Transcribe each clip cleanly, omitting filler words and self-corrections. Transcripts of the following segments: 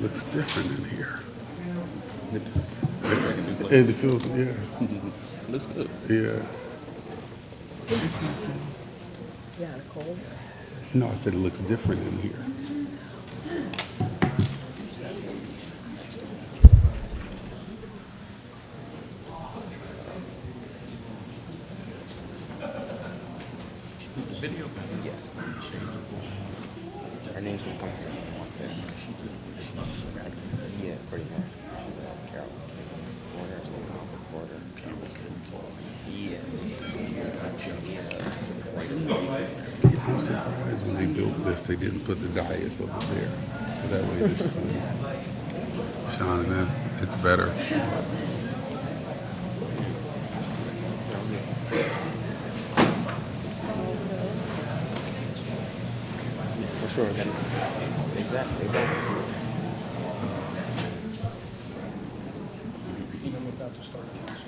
looks different in here. It Feels, yeah, looks good. yeah. Yeah, cold. No, I said it looks different in here. Is the video better? Yeah. Her name's gonna come to me once that. Yeah, pretty much. Carol. Porter, Porter. Yeah. I'm surprised when they built this, they didn't put the dais over there. So that way it's shining in. It's better. For sure. Exactly. I'm about to start council.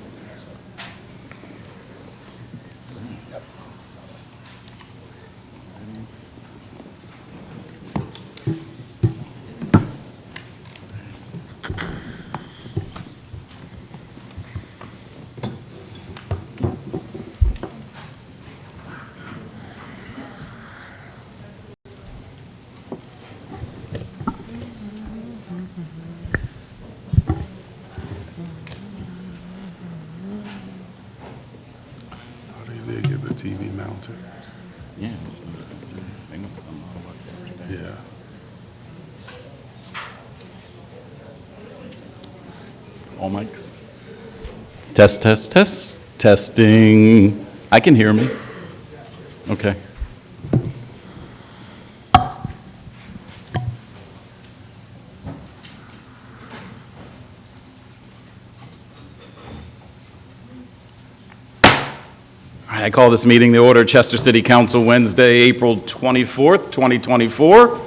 Oh, they did get the TV mounted. Yeah, I just noticed that too. They must have done a lot of work yesterday. Yeah. All mics? Test, test, test. Testing. I can hear me. Okay. I call this meeting the order of Chester City Council Wednesday, April 24th, 2024.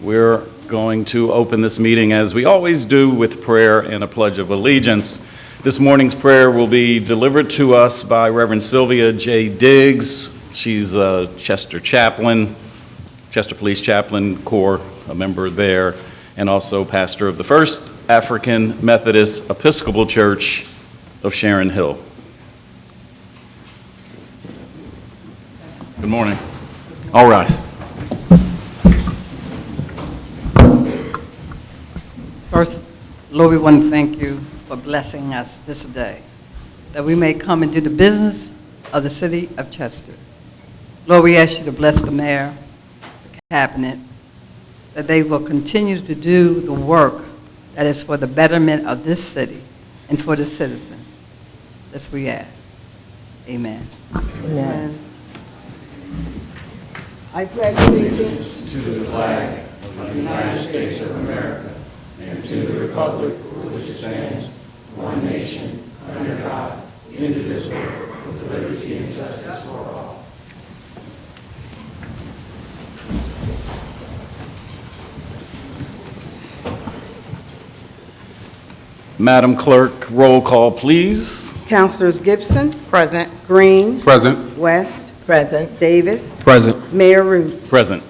We're going to open this meeting as we always do with prayer and a pledge of allegiance. This morning's prayer will be delivered to us by Reverend Sylvia J. Diggs. She's a Chester chaplain, Chester Police Chaplain Corps, a member there, and also pastor of the First African Methodist Episcopal Church of Sharon Hill. Good morning. All rise. First, Lord, we want to thank you for blessing us this day, that we may come and do the business of the city of Chester. Lord, we ask you to bless the mayor, the cabinet, that they will continue to do the work that is for the betterment of this city and for the citizens. This we ask. Amen. Amen. I pledge allegiance Madam Clerk, roll call, please. Councilors Gibson, Present. Green, Present. West, Present. Davis, Present. Mayor Roots. Present.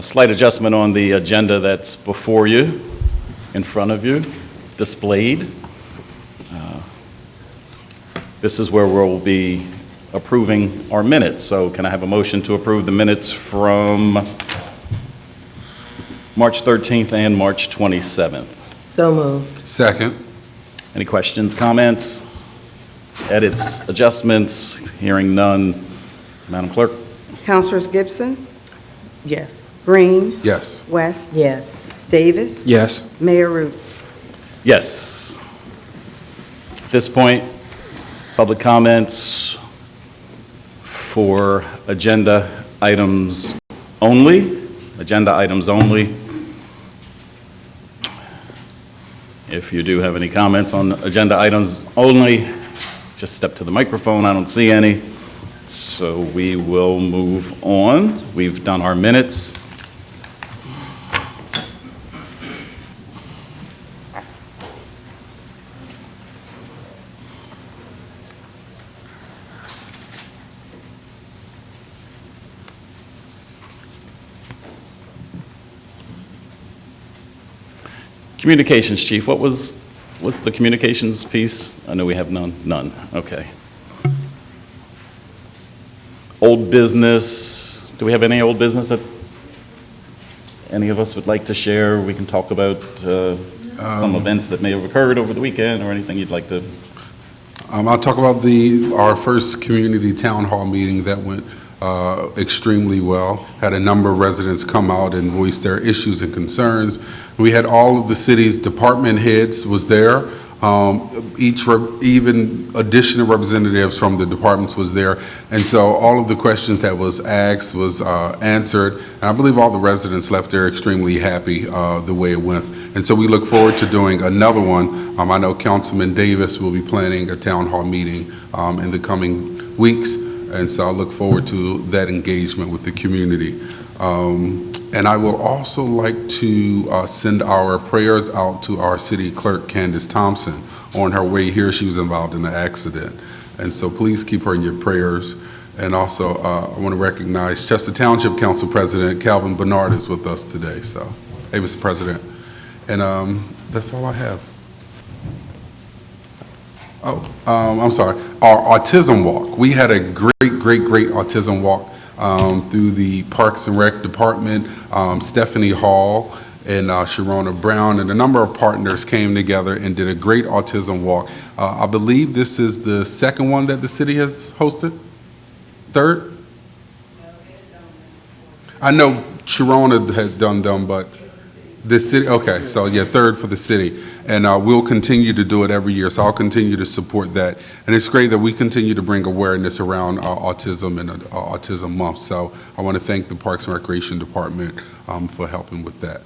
Slight adjustment on the agenda that's before you, in front of you, displayed. This is where we'll be approving our minutes. So can I have a motion to approve the minutes from March 13th and March 27th? So moved. Second. Any questions, comments, edits, adjustments? Hearing none. Madam Clerk? Councilors Gibson, Yes. Green, Yes. West, Yes. Davis, Yes. Mayor Roots. Yes. At this point, public comments for agenda items only. Agenda items only. If you do have any comments on agenda items only, just step to the microphone. I don't see any. So we will move on. We've done our minutes. Communications, Chief, what's the communications piece? I know we have none. None, okay. Old business, do we have any old business that any of us would like to share? We can talk about some events that may have occurred over the weekend or anything you'd like to. I'll talk about our first community town hall meeting that went extremely well. Had a number of residents come out and voice their issues and concerns. We had all of the city's department heads was there. Even additional representatives from the departments was there. And so all of the questions that was asked was answered. And I believe all the residents left there extremely happy the way it went. And so we look forward to doing another one. I know Councilman Davis will be planning a town hall meeting in the coming weeks. And so I look forward to that engagement with the community. And I will also like to send our prayers out to our city clerk, Candace Thompson. On her way here, she was involved in an accident. And so please keep her in your prayers. And also, I want to recognize Chester Township Council President Calvin Bernard is with us today. So, hey, Mr. President. And that's all I have. Oh, I'm sorry. Our autism walk. We had a great autism walk through the Parks and Rec Department. Stephanie Hall and Sharona Brown and a number of partners came together and did a great autism walk. I believe this is the second one that the city has hosted? Third? I know Sharona had done them, but the city, okay, so yeah, third for the city. And we'll continue to do it every year, so I'll continue to support that. And it's great that we continue to bring awareness around autism and Autism Month. So I want to thank the Parks and Recreation Department for helping with that.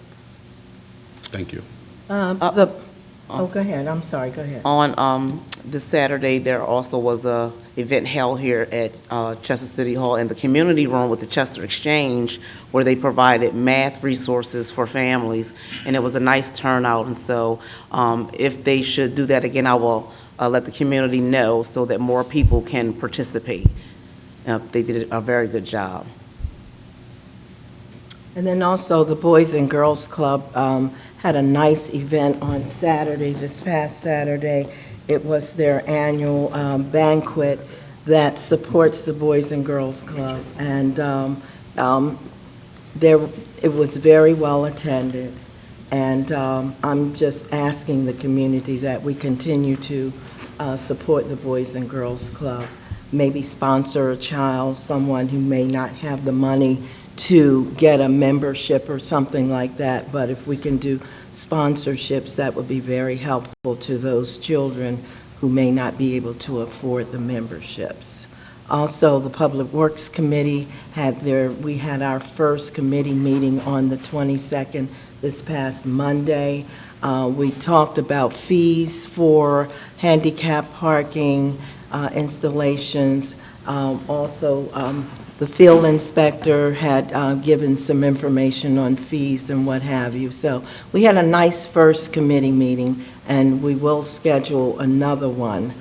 Thank you. Go ahead, I'm sorry, go ahead. On this Saturday, there also was a event held here at Chester City Hall in the community room with the Chester Exchange, where they provided math resources for families, and it was a nice turnout. And so if they should do that again, I will let the community know so that more people can participate. They did a very good job. And then also the Boys and Girls Club had a nice event on Saturday, this past Saturday. It was their annual banquet that supports the Boys and Girls Club. And it was very well attended. And I'm just asking the community that we continue to support the Boys and Girls Club. Maybe sponsor a child, someone who may not have the money to get a membership or something like that, but if we can do sponsorships, that would be very helpful to those children who may not be able to afford the memberships. Also, the Public Works Committee we had our first committee meeting on the 22nd, this past Monday. We talked about fees for handicap parking installations. Also, the field inspector had given some information on fees and what have you. So we had a nice first committee meeting, and we will schedule another one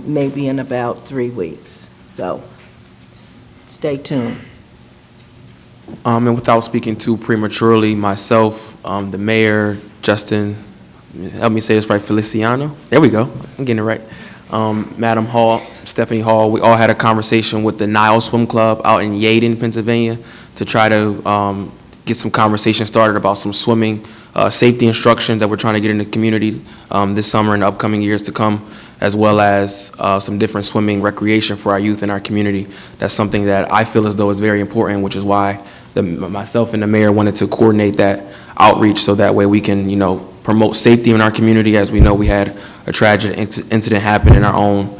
maybe in about 3 weeks. So stay tuned. And without speaking too prematurely, myself, the mayor, Justin, help me say this right, Feliciano. There we go. I'm getting it right. Madam Hall, Stephanie Hall, we all had a conversation with the Nile Swim Club out in Yaden, Pennsylvania, to try to get some conversation started about some swimming safety instruction that we're trying to get in the community this summer and the upcoming years to come, as well as some different swimming recreation for our youth in our community. That's something that I feel as though is very important, which is why myself and the mayor wanted to coordinate that outreach so that way we can, promote safety in our community. As we know, we had a tragic incident happen in our own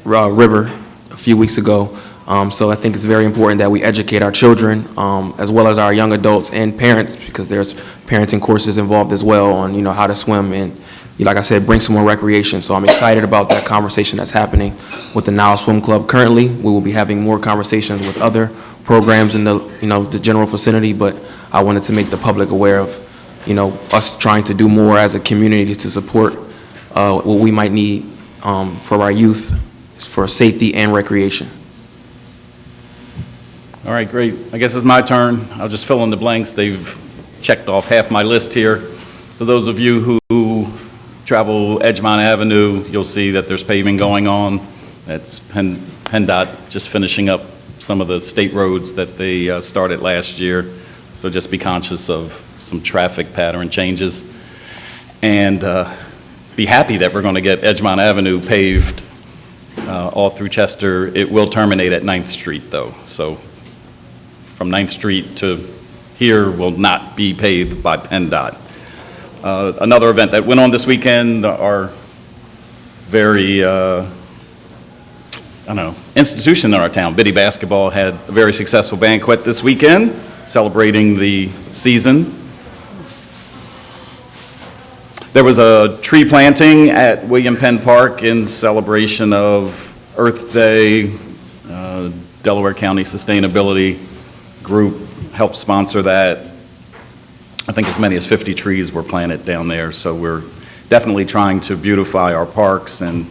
river a few weeks ago. So I think it's very important that we educate our children as well as our young adults and parents, because there's parenting courses involved as well on how to swim and, like I said, bring some more recreation. So I'm excited about that conversation that's happening with the Nile Swim Club. Currently, we will be having more conversations with other programs in the the general vicinity, but I wanted to make the public aware of us trying to do more as a community to support what we might need for our youth for safety and recreation. All right, great. I guess it's my turn. I'll just fill in the blanks. They've checked off half my list here. For those of you who travel Edgemont Avenue, you'll see that there's paving going on. That's PennDOT just finishing up some of the state roads that they started last year. So just be conscious of some traffic pattern changes. And be happy that we're going to get Edgemont Avenue paved all through Chester. It will terminate at 9th Street, though. So from 9th Street to here will not be paved by PennDOT. Another event that went on this weekend, our very, institution in our town, Biddy Basketball, had a very successful banquet this weekend, celebrating the season. There was a tree planting at William Penn Park in celebration of Earth Day. Delaware County Sustainability Group helped sponsor that. I think as many as 50 trees were planted down there, so we're definitely trying to beautify our parks, and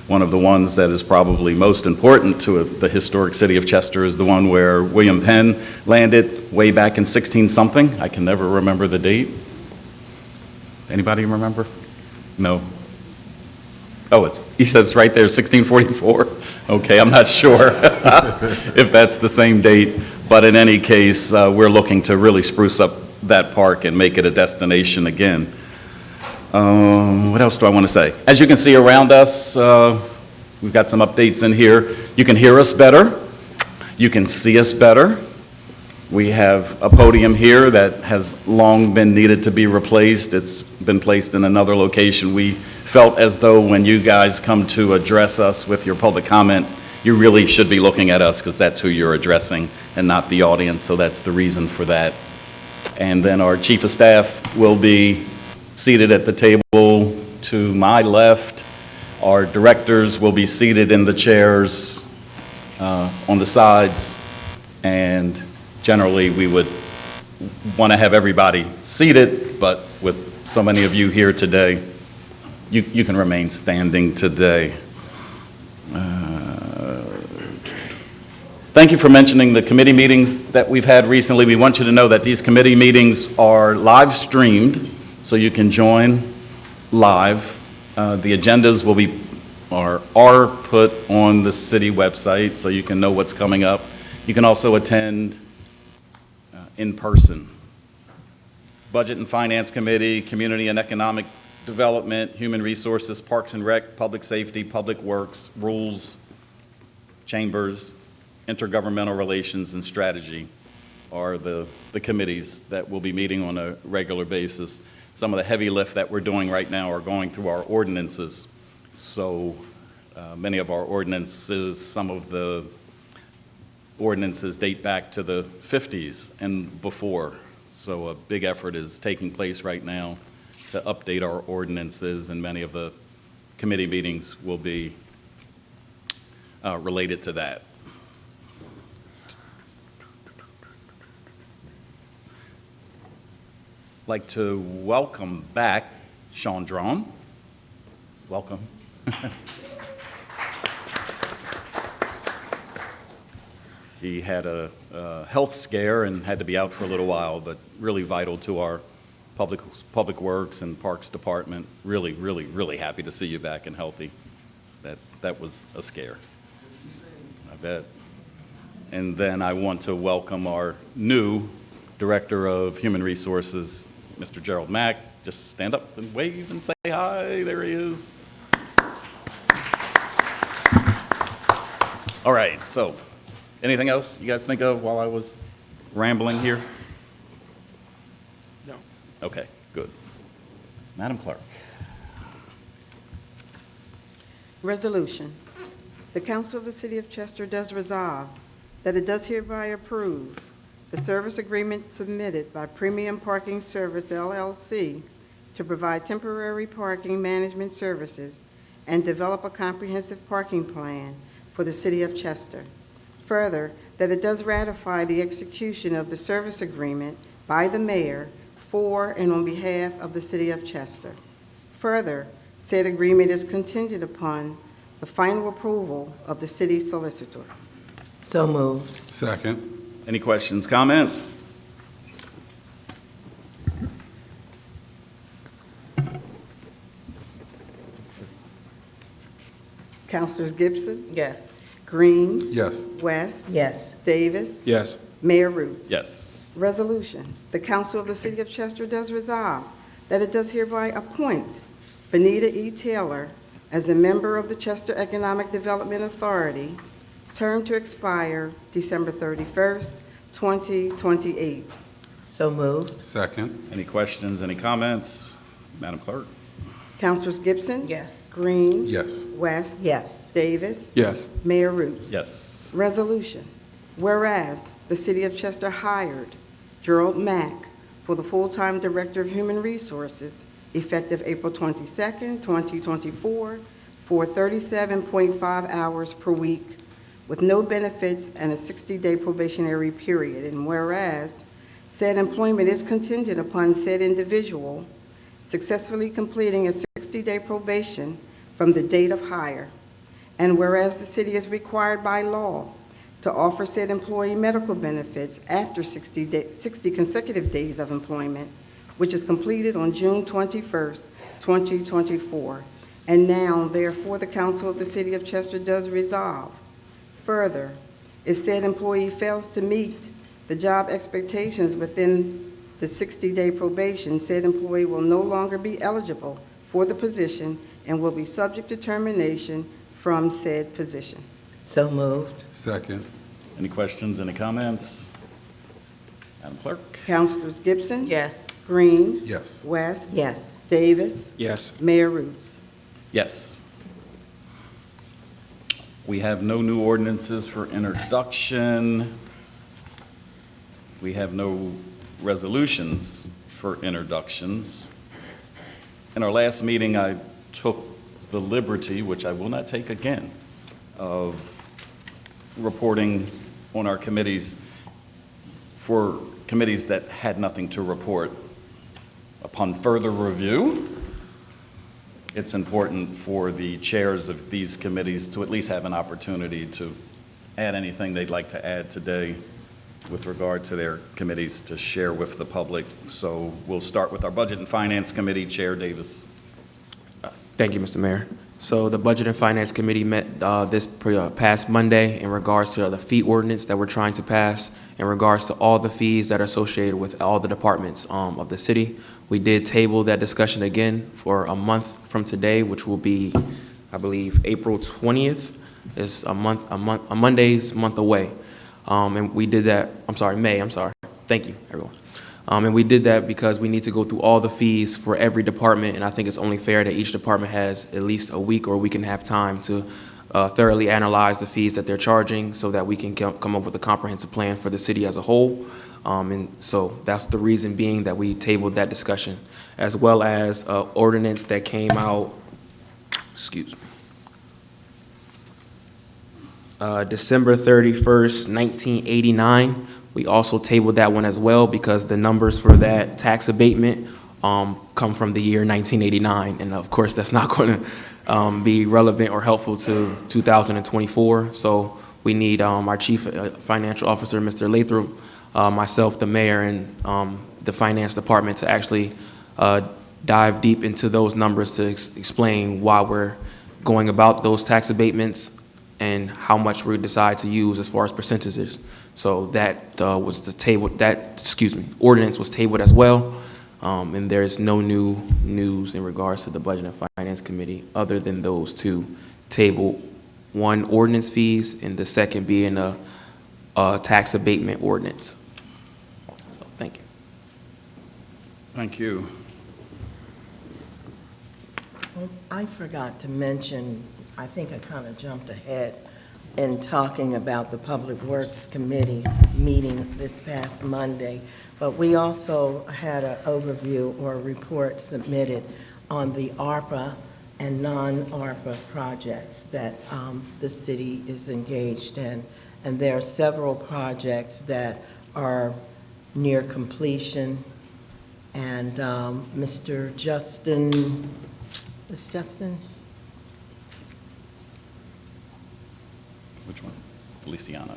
one of the ones that is probably most important to the historic city of Chester is the one where William Penn landed way back in 16-something. I can never remember the date. Anybody remember? No. Oh, he says right there, 1644. Okay, I'm not sure if that's the same date, but in any case, we're looking to really spruce up that park and make it a destination again. What else do I want to say? As you can see around us, we've got some updates in here. You can hear us better. You can see us better. We have a podium here that has long been needed to be replaced. It's been placed in another location. We felt as though when you guys come to address us with your public comment, you really should be looking at us because that's who you're addressing and not the audience, so that's the reason for that. And then our chief of staff will be seated at the table to my left. Our directors will be seated in the chairs on the sides, and generally, we would want to have everybody seated, but with so many of you here today, you can remain standing today. Thank you for mentioning the committee meetings that we've had recently. We want you to know that these committee meetings are live streamed, so you can join live. The agendas are put on the city website, so you can know what's coming up. You can also attend in person. Budget and Finance Committee, Community and Economic Development, Human Resources, Parks and Rec, Public Safety, Public Works, Rules, Chambers, Intergovernmental Relations, and Strategy are the committees that will be meeting on a regular basis. Some of the heavy lift that we're doing right now are going through our ordinances. So many of our ordinances, some of the ordinances date back to the 50s and before. So a big effort is taking place right now to update our ordinances, and many of the committee meetings will be related to that. I'd like to welcome back Sean Drawn. Welcome. He had a health scare and had to be out for a little while, but really vital to our Public Works and Parks Department. Really, really, really happy to see you back and healthy. That was a scare. I bet. And then I want to welcome our new Director of Human Resources, Mr. Gerald Mack. Just stand up and wave and say hi. There he is. All right, so anything else you guys think of while I was rambling here? No. Okay, good. Madam Clerk. Resolution. The Council of the City of Chester does resolve that it does hereby approve the service agreement submitted by Premium Parking Service LLC to provide temporary parking management services and develop a comprehensive parking plan for the City of Chester. Further, that it does ratify the execution of the service agreement by the mayor for and on behalf of the City of Chester. Further, said agreement is contingent upon the final approval of the city solicitor. So moved. Second. Any questions, comments? Councilors Gibson, Yes. Green, Yes. West, Yes. Davis, Yes. Mayor Roots. Yes. Resolution. The Council of the City of Chester does resolve that it does hereby appoint Benita E. Taylor as a member of the Chester Economic Development Authority, term to expire December 31st, 2028. So moved. Second. Any questions, any comments? Madam Clerk? Councilors Gibson, Yes. Green, Yes. West, Yes. Davis, Yes. Mayor Roots. Yes. Resolution. Whereas the City of Chester hired Gerald Mack for the full-time Director of Human Resources effective April 22nd, 2024, for 37.5 hours per week with no benefits and a 60-day probationary period. And whereas said employment is contingent upon said individual successfully completing a 60-day probation from the date of hire. And whereas the city is required by law to offer said employee medical benefits after 60 consecutive days of employment, which is completed on June 21st, 2024. And now, therefore, the Council of the City of Chester does resolve. Further, if said employee fails to meet the job expectations within the 60-day probation, said employee will no longer be eligible for the position and will be subject to termination from said position. So moved. Second. Any questions, any comments? Madam Clerk? Councilors Gibson, Yes. Green, Yes. West, Yes. Davis, Yes. Mayor Roots. Yes. We have no new ordinances for introduction. We have no resolutions for introductions. In our last meeting, I took the liberty, which I will not take again, of reporting on our committees for committees that had nothing to report. Upon further review, it's important for the chairs of these committees to at least have an opportunity to add anything they'd like to add today with regard to their committees to share with the public. So we'll start with our Budget and Finance Committee, Chair Davis. Thank you, Mr. Mayor. So the Budget and Finance Committee met this past Monday in regards to the fee ordinance that we're trying to pass, in regards to all the fees that are associated with all the departments of the city. We did table that discussion again for a month from today, which will be, I believe, April 20th. Is a Monday's month away. And we did that, May. Thank you, everyone. And we did that because we need to go through all the fees for every department, and I think it's only fair that each department has at least a week or a week and a half time to thoroughly analyze the fees that they're charging so that we can come up with a comprehensive plan for the city as a whole. And so that's the reason being that we tabled that discussion, as well as an ordinance that came out, December 31st, 1989. We also tabled that one as well because the numbers for that tax abatement come from the year 1989. And of course, that's not going to be relevant or helpful to 2024. So we need our Chief Financial Officer, Mr. Lathrop, myself, the mayor, and the finance department to actually dive deep into those numbers to explain why we're going about those tax abatements and how much we decide to use as far as percentages. So that was the table, ordinance was tabled as well. And there's no new news in regards to the Budget and Finance Committee other than those two table, one ordinance fees and the second being a tax abatement ordinance. So, thank you. Thank you. I forgot to mention, I think I kind of jumped ahead in talking about the Public Works Committee meeting this past Monday, but we also had an overview or a report submitted on the ARPA and non-ARPA projects that the city is engaged in. And there are several projects that are near completion. And Mr. Justin, is Justin? Which one? Feliciano.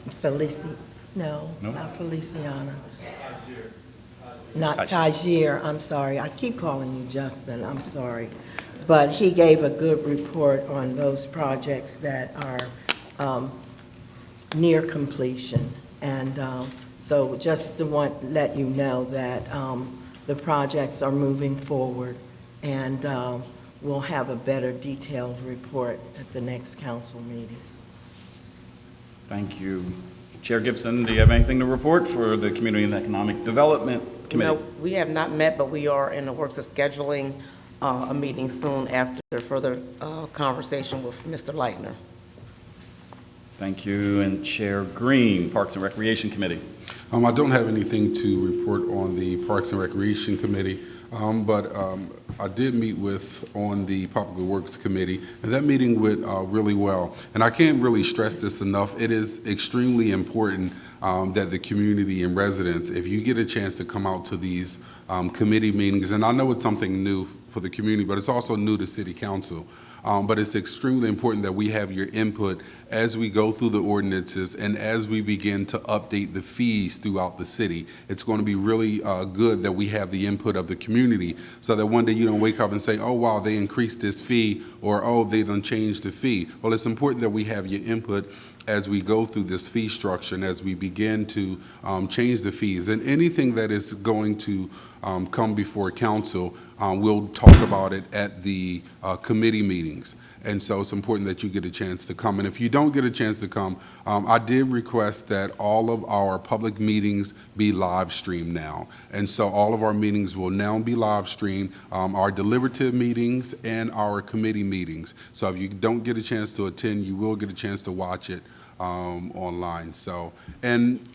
No, No? not Feliciana. Not Tajir, I'm sorry. I keep calling you Justin, I'm sorry. but he gave a good report on those projects that are near completion. And so just to let you know that the projects are moving forward, and we'll have a better detailed report at the next council meeting. Thank you. Chair Gibson, do you have anything to report for the Community and Economic Development Committee? No, we have not met, but we are in the works of scheduling a meeting soon after further conversation with Mr. Leitner. Thank you. And Chair Green, Parks and Recreation Committee. I don't have anything to report on the Parks and Recreation Committee, but I did meet on the Public Works Committee, and that meeting went really well. And I can't really stress this enough. It is extremely important that the community and residents, if you get a chance to come out to these committee meetings, and I know it's something new for the community, but it's also new to City Council. But it's extremely important that we have your input as we go through the ordinances and as we begin to update the fees throughout the city. It's going to be really good that we have the input of the community so that one day you don't wake up and say, oh, wow, they increased this fee, or, oh, they done changed the fee. Well, it's important that we have your input as we go through this fee structure and as we begin to change the fees. And anything that is going to come before council, we'll talk about it at the committee meetings. And so it's important that you get a chance to come. And if you don't get a chance to come, I did request that all of our public meetings be live streamed now. And so all of our meetings will now be live streamed, our deliberative meetings and our committee meetings. So if you don't get a chance to attend, you will get a chance to watch it online. So, and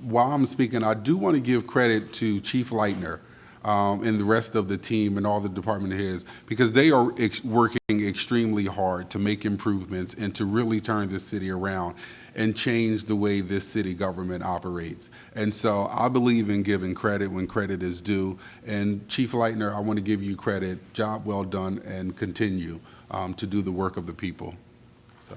while I'm speaking, I do want to give credit to Chief Leitner and the rest of the team and all the department heads, because they are working extremely hard to make improvements and to really turn this city around and change the way this city government operates. And so I believe in giving credit when credit is due. And Chief Leitner, I want to give you credit. Job well done, and continue to do the work of the people. So.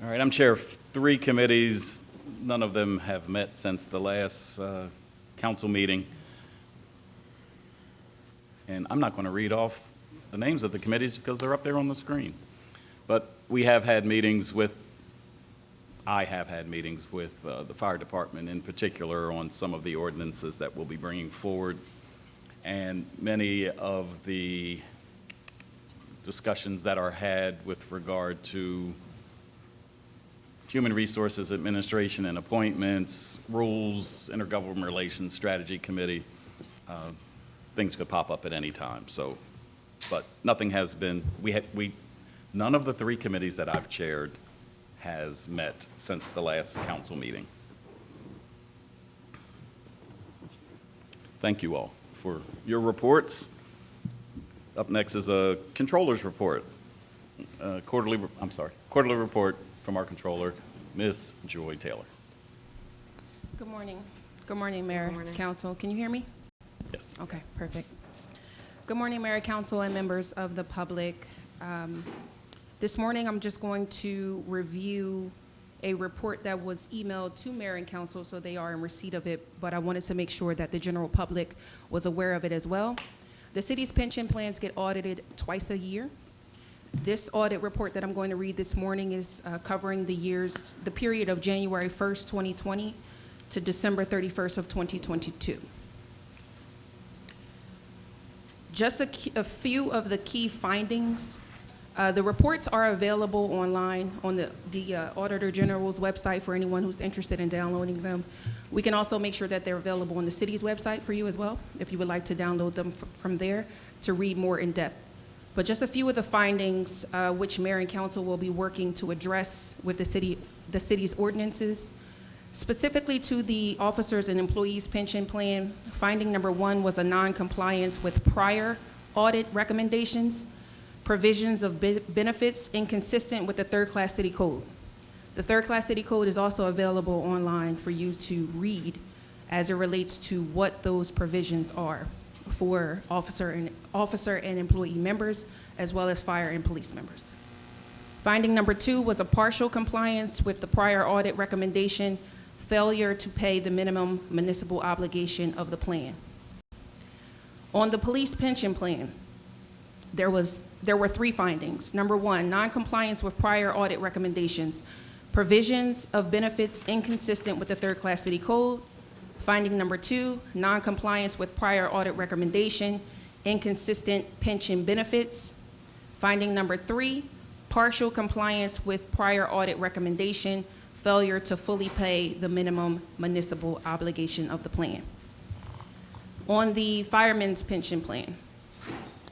All right, I'm chair of 3 committees. None of them have met since the last council meeting. And I'm not going to read off the names of the committees because they're up there on the screen. But we have had meetings with, I have had meetings with the fire department in particular on some of the ordinances that we'll be bringing forward. And many of the discussions that are had with regard to Human Resources Administration and appointments, rules, intergovernmental relations, strategy committee, things could pop up at any time. So, but nothing has been, none of the 3 committees that I've chaired has met since the last council meeting. Thank you all for your reports. Up next is a controller's report. Quarterly report from our controller, Ms. Joy Taylor. Good morning. Good morning, Mayor, Council. Can you hear me? Yes. Okay, perfect. Good morning, Mayor, Council, and members of the public. This morning, I'm just going to review a report that was emailed to Mayor and Council, so they are in receipt of it, but I wanted to make sure that the general public was aware of it as well. The city's pension plans get audited twice a year. This audit report that I'm going to read this morning is covering the period of January 1st, 2020 to December 31st of 2022. Just a few of the key findings. The reports are available online on the Auditor General's website for anyone who's interested in downloading them. We can also make sure that they're available on the city's website for you as well, if you would like to download them from there to read more in depth. But just a few of the findings which Mayor and Council will be working to address with the city's ordinances. Specifically to the officers and employees pension plan, finding number 1 was a non-compliance with prior audit recommendations, provisions of benefits inconsistent with the third-class city code. The third-class city code is also available online for you to read as it relates to what those provisions are for officer and employee members, as well as fire and police members. Finding number 2 was a partial compliance with the prior audit recommendation, failure to pay the minimum municipal obligation of the plan. On the police pension plan, there were 3 findings. Number 1, noncompliance with prior audit recommendations, provisions of benefits inconsistent with the third-class city code. Finding number 2, noncompliance with prior audit recommendation, inconsistent pension benefits. Finding number 3, partial compliance with prior audit recommendation, failure to fully pay the minimum municipal obligation of the plan. On the fireman's pension plan,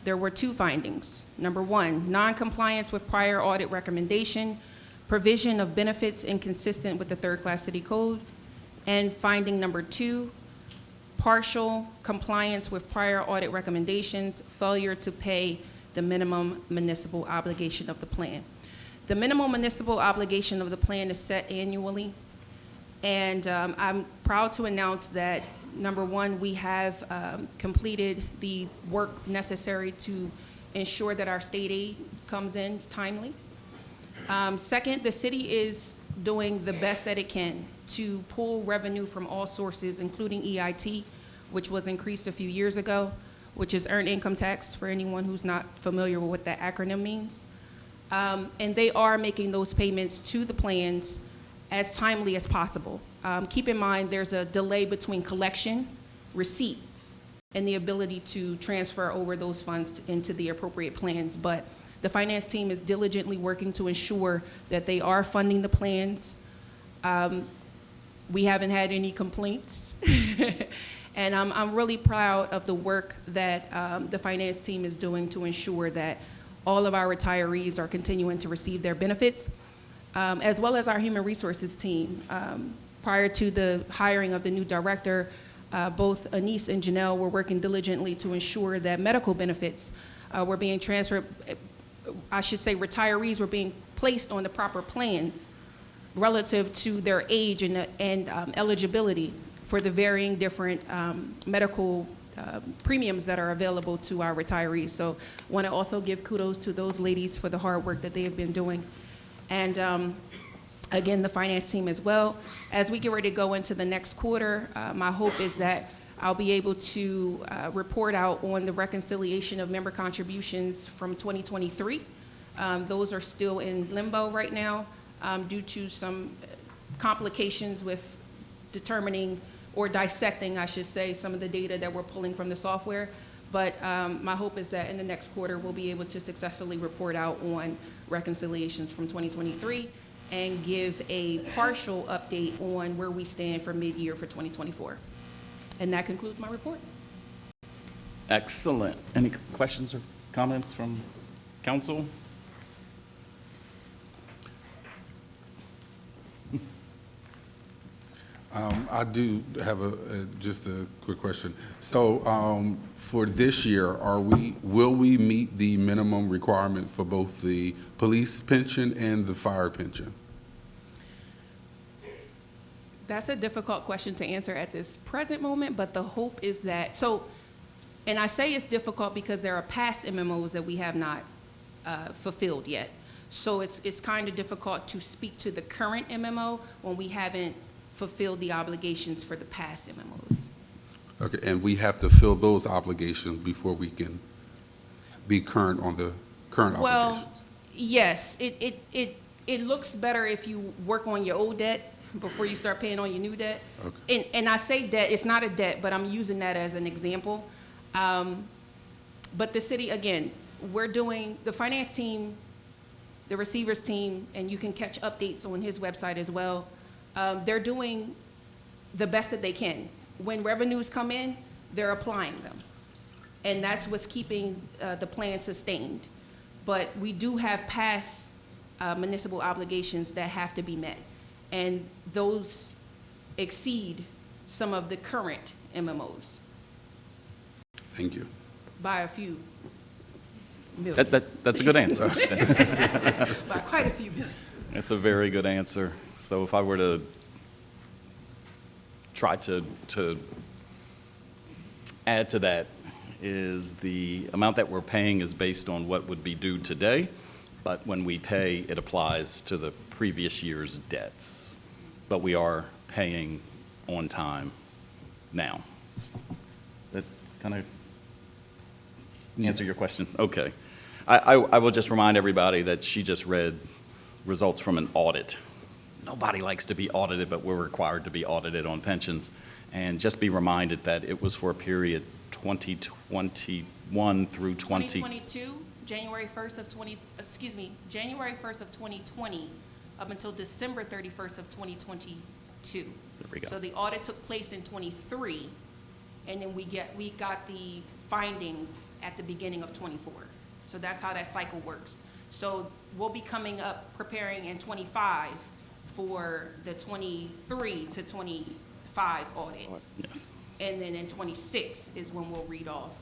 there were 2 findings. Number 1, noncompliance with prior audit recommendation, provision of benefits inconsistent with the third-class city code. And finding number 2, partial compliance with prior audit recommendations, failure to pay the minimum municipal obligation of the plan. The minimum municipal obligation of the plan is set annually, and I'm proud to announce that, number 1, we have completed the work necessary to ensure that our state aid comes in timely. Second, the city is doing the best that it can to pull revenue from all sources, including EIT, which was increased a few years ago, which is Earned Income Tax, for anyone who's not familiar with what that acronym means. And they are making those payments to the plans as timely as possible. Keep in mind, there's a delay between collection, receipt, and the ability to transfer over those funds into the appropriate plans. But the finance team is diligently working to ensure that they are funding the plans. We haven't had any complaints. And I'm really proud of the work that the finance team is doing to ensure that all of our retirees are continuing to receive their benefits, as well as our human resources team. Prior to the hiring of the new director, both Anise and Janelle were working diligently to ensure that medical benefits were being transferred. I should say retirees were being placed on the proper plans relative to their age and eligibility for the varying different medical premiums that are available to our retirees. So I want to also give kudos to those ladies for the hard work that they have been doing. And again, the finance team as well. As we get ready to go into the next quarter, my hope is that I'll be able to report out on the reconciliation of member contributions from 2023. Those are still in limbo right now due to some complications with determining or dissecting, I should say, some of the data that we're pulling from the software. But my hope is that in the next quarter, we'll be able to successfully report out on reconciliations from 2023 and give a partial update on where we stand for mid-year for 2024. And that concludes my report. Excellent. Any questions or comments from council? I do have just a quick question. So for this year, will we meet the minimum requirement for both the police pension and the fire pension? That's a difficult question to answer at this present moment, but the hope is that, and I say it's difficult because there are past MMOs that we have not fulfilled yet. So it's kind of difficult to speak to the current MMO when we haven't fulfilled the obligations for the past MMOs. Okay, and we have to fill those obligations before we can be current on the current obligations? Well, yes, it looks better if you work on your old debt before you start paying on your new debt. Okay. And I say debt, it's not a debt, but I'm using that as an example. But the city, again, we're doing, the finance team, the receivers team, and you can catch updates on his website as well. They're doing the best that they can. When revenues come in, they're applying them. And that's what's keeping the plan sustained. But we do have past municipal obligations that have to be met. And those exceed some of the current MMOs. Thank you. By a few million. That's a good answer. By quite a few million. That's a very good answer. So if I were to try to add to that, is the amount that we're paying is based on what would be due today, but when we pay, it applies to the previous year's debts. But we are paying on time now. That kind of answer your question? Okay. I will just remind everybody that she just read results from an audit. Nobody likes to be audited, but we're required to be audited on pensions. And just be reminded that it was for a period 2021 through 2022, January 1st of 2020 up until December 31st of 2022. There we go. So the audit took place in '23, and then we got the findings at the beginning of '24. So that's how that cycle works. So we'll be coming up preparing in '25 for the '23 to '25 audit. Yes. And then in '26 is when we'll read off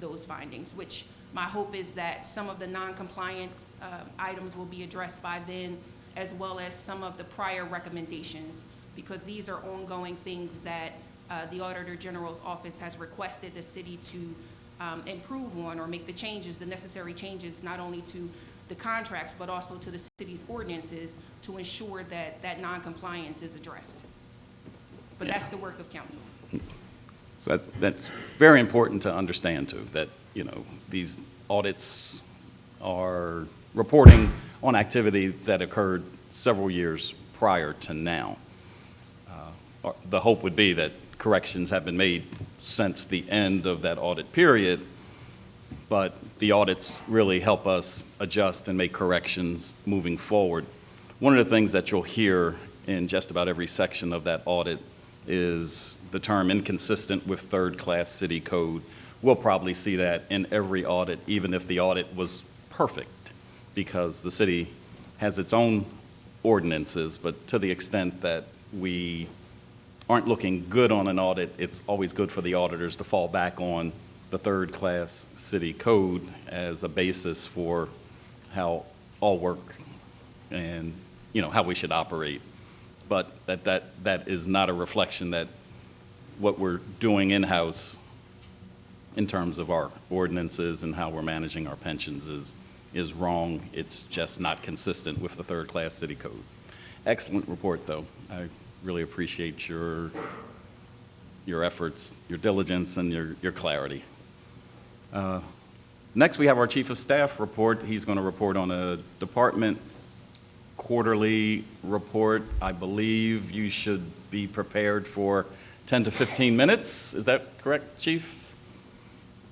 those findings, which my hope is that some of the non-compliance items will be addressed by then, as well as some of the prior recommendations, because these are ongoing things that the Auditor General's office has requested the city to improve on or make the changes, the necessary changes, not only to the contracts, but also to the city's ordinances to ensure that that non-compliance is addressed. But Yeah. that's the work of council. So that's very important to understand too, that, you know, these audits are reporting on activity that occurred several years prior to now. The hope would be that corrections have been made since the end of that audit period, but the audits really help us adjust and make corrections moving forward. One of the things that you'll hear in just about every section of that audit is the term inconsistent with third-class city code. We'll probably see that in every audit, even if the audit was perfect, because the city has its own ordinances, but to the extent that we aren't looking good on an audit, it's always good for the auditors to fall back on the third-class city code as a basis for how all work and, you know, how we should operate. But that is not a reflection that what we're doing in-house in terms of our ordinances and how we're managing our pensions is wrong. It's just not consistent with the third-class city code. Excellent report, though. I really appreciate your efforts, your diligence, and your clarity. Next, we have our Chief of Staff report. He's going to report on a department quarterly report. I believe you should be prepared for 10 to 15 minutes. Is that correct, Chief?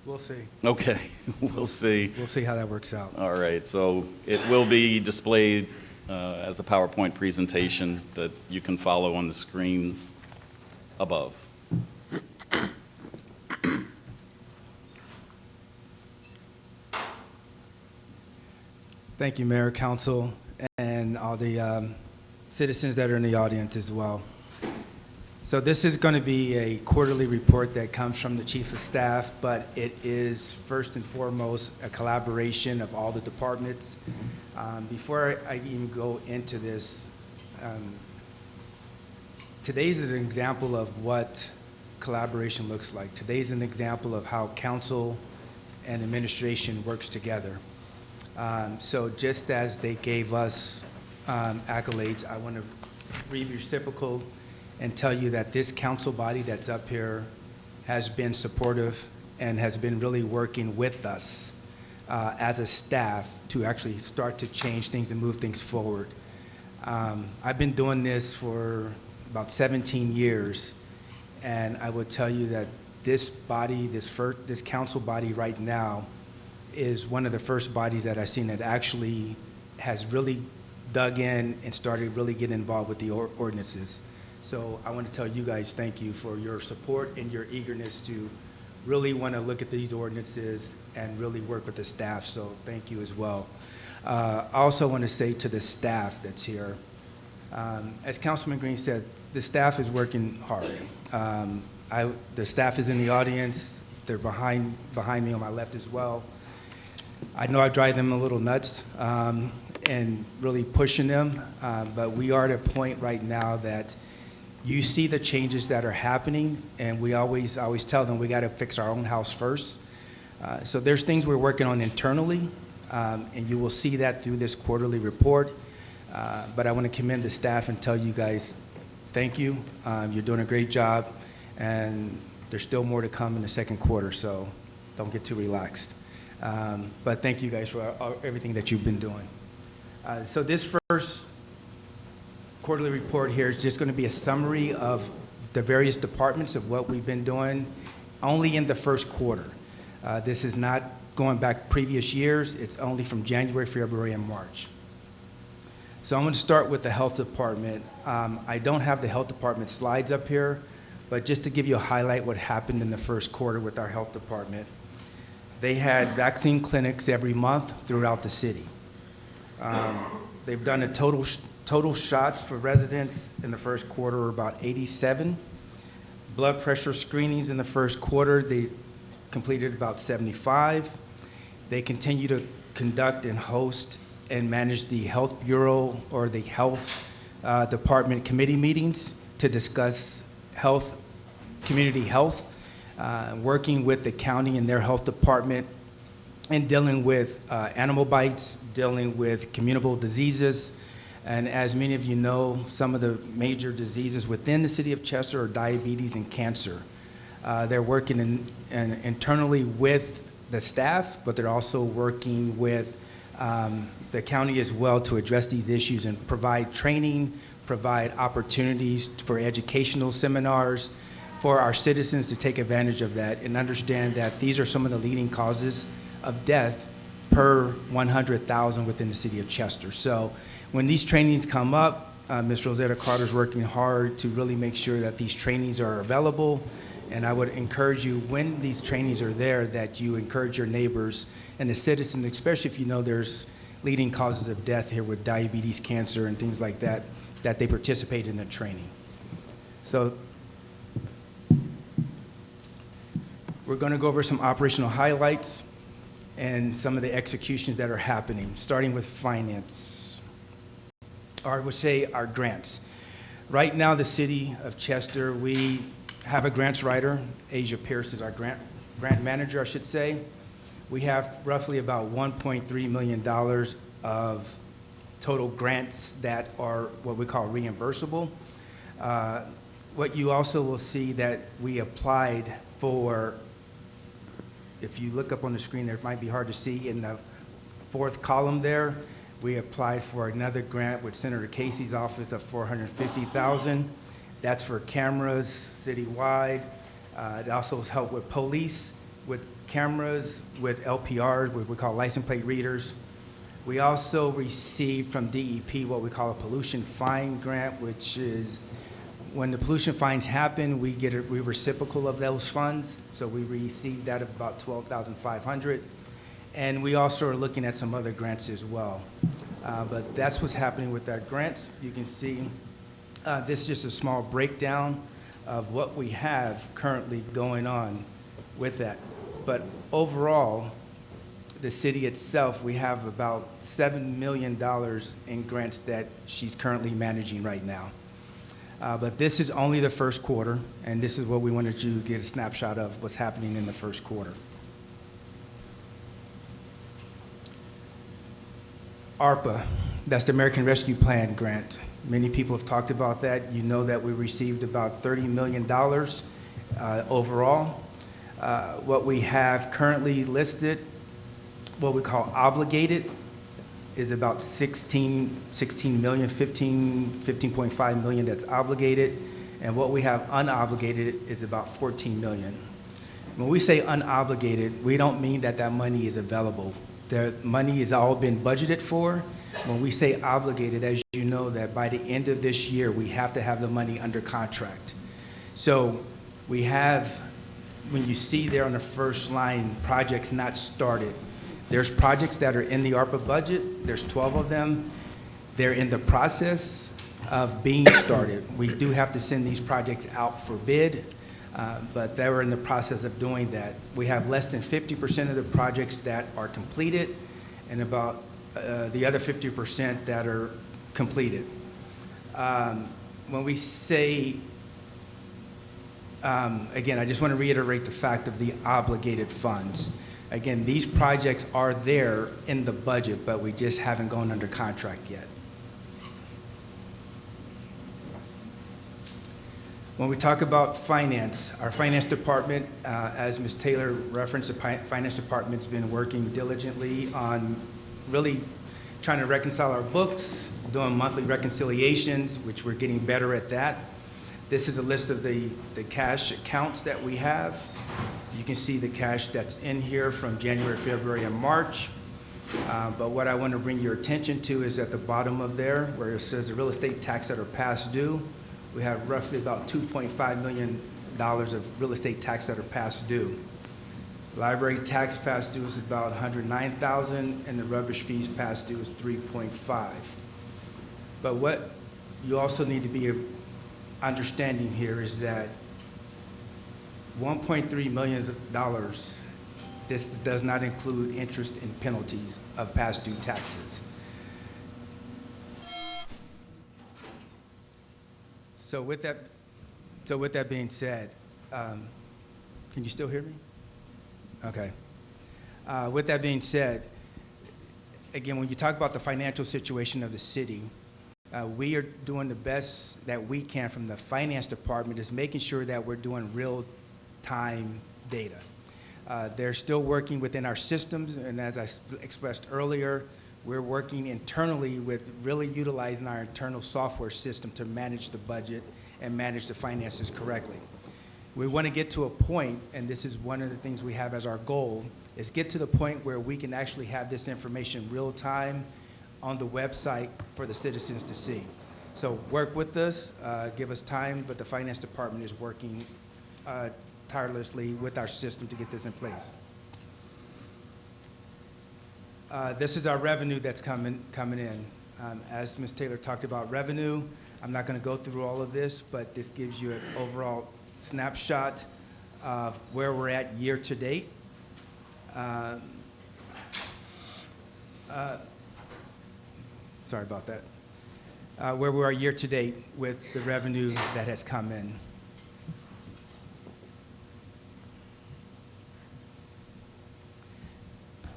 We'll see. Okay, we'll see. We'll see how that works out. All right, so it will be displayed as a PowerPoint presentation that you can follow on the screens above. Thank you, Mayor, Council, and all the citizens that are in the audience as well. So this is going to be a quarterly report that comes from the Chief of Staff, but it is first and foremost a collaboration of all the departments. Before I even go into this, today's is an example of what collaboration looks like. Today's an example of how council and administration works together. So just as they gave us accolades, I want to be reciprocal and tell you that this council body that's up here has been supportive and has been really working with us as a staff to actually start to change things and move things forward. I've been doing this for about 17 years, and I would tell you that this body, this council body right now, is one of the first bodies that I've seen that actually has really dug in and started really getting involved with the ordinances. So I want to tell you guys thank you for your support and your eagerness to really want to look at these ordinances and really work with the staff, so thank you as well. I also want to say to the staff that's here, as Councilman Green said, the staff is working hard. The staff is in the audience. They're behind me on my left as well. I know I drive them a little nuts and really pushing them, but we are at a point right now that you see the changes that are happening, and we always tell them we got to fix our own house first. So there's things we're working on internally, and you will see that through this quarterly report. But I want to commend the staff and tell you guys thank you. You're doing a great job, and there's still more to come in the second quarter, so don't get too relaxed. But thank you guys for everything that you've been doing. So this first quarterly report here is just going to be a summary of the various departments of what we've been doing only in the first quarter. This is not going back previous years. It's only from January, February, and March. So I'm going to start with the health department. I don't have the health department slides up here, but just to give you a highlight what happened in the first quarter with our health department. They had vaccine clinics every month throughout the city. They've done a total shots for residents in the first quarter were about 87. Blood pressure screenings in the first quarter, they completed about 75. They continue to conduct and host and manage the Health Bureau or the Health Department committee meetings to discuss health, community health, working with the county and their health department and dealing with animal bites, dealing with communicable diseases. And as many of you know, some of the major diseases within the city of Chester are diabetes and cancer. They're working internally with the staff, but they're also working with the county as well to address these issues and provide training, provide opportunities for educational seminars for our citizens to take advantage of that and understand that these are some of the leading causes of death per 100,000 within the city of Chester. So when these trainings come up, Ms. Rosetta Carter is working hard to really make sure that these trainings are available. And I would encourage you, when these trainings are there, that you encourage your neighbors and the citizens, especially if you know there's leading causes of death here with diabetes, cancer, and things like that, that they participate in the training. So we're going to go over some operational highlights and some of the executions that are happening, starting with finance, or I would say our grants. Right now, the city of Chester, we have a grants writer. Asia Pierce is our grant manager, I should say. We have roughly about $1.3 million of total grants that are what we call reimbursable. What you also will see that we applied for, if you look up on the screen there, it might be hard to see in the fourth column there, we applied for another grant with Senator Casey's office of $450,000. That's for cameras citywide. It also has helped with police, with cameras, with LPRs, what we call license plate readers. We also received from DEP what we call a pollution fine grant, which is when the pollution fines happen, we're reciprocal of those funds. So we received that of about $12,500. And we also are looking at some other grants as well. But that's what's happening with our grants. You can see this is just a small breakdown of what we have currently going on with that. But overall, the city itself, we have about $7 million in grants that she's currently managing right now. But this is only the first quarter, and this is what we wanted you to get a snapshot of what's happening in the first quarter. ARPA, that's the American Rescue Plan grant. Many people have talked about that. You know that we received about $30 million overall. What we have currently listed, what we call obligated, is about 15.5 million that's obligated, and what we have unobligated is about 14 million. When we say unobligated, we don't mean that that money is available. The money has all been budgeted for. When we say obligated, as you know, that by the end of this year, we have to have the money under contract. So we have, when you see there on the first line, projects not started. There's projects that are in the ARPA budget. There's 12 of them. They're in the process of being started. We do have to send these projects out for bid, but they were in the process of doing that. We have less than 50% of the projects that are completed and about the other 50% that are completed. When we say, again, I just want to reiterate the fact of the obligated funds. Again, these projects are there in the budget, but we just haven't gone under contract yet. When we talk about finance, our finance department, as Ms. Taylor referenced, the finance department's been working diligently on really trying to reconcile our books, doing monthly reconciliations, which we're getting better at that. This is a list of the cash accounts that we have. You can see the cash that's in here from January, February, and March. But what I want to bring your attention to is at the bottom of there, where it says the real estate tax that are past due. We have roughly about $2.5 million of real estate tax that are past due. Library tax past due is about $109,000, and the rubbish fees past due is $3.5. But what you also need to be understanding here is that $1.3 million, this does not include interest and penalties of past due taxes. So with that being said, can you still hear me? Okay. With that being said, again, when you talk about the financial situation of the city, we are doing the best that we can from the finance department, is making sure that we're doing real-time data. They're still working within our systems, and as I expressed earlier, we're working internally with really utilizing our internal software system to manage the budget and manage the finances correctly. We want to get to a point, and this is one of the things we have as our goal, is get to the point where we can actually have this information real time on the website for the citizens to see. So work with us, give us time, but the finance department is working tirelessly with our system to get this in place. This is our revenue that's coming in. As Ms. Taylor talked about revenue, I'm not going to go through all of this, but this gives you an overall snapshot of where we're at year to date. Sorry about that. Where we are year to date with the revenue that has come in.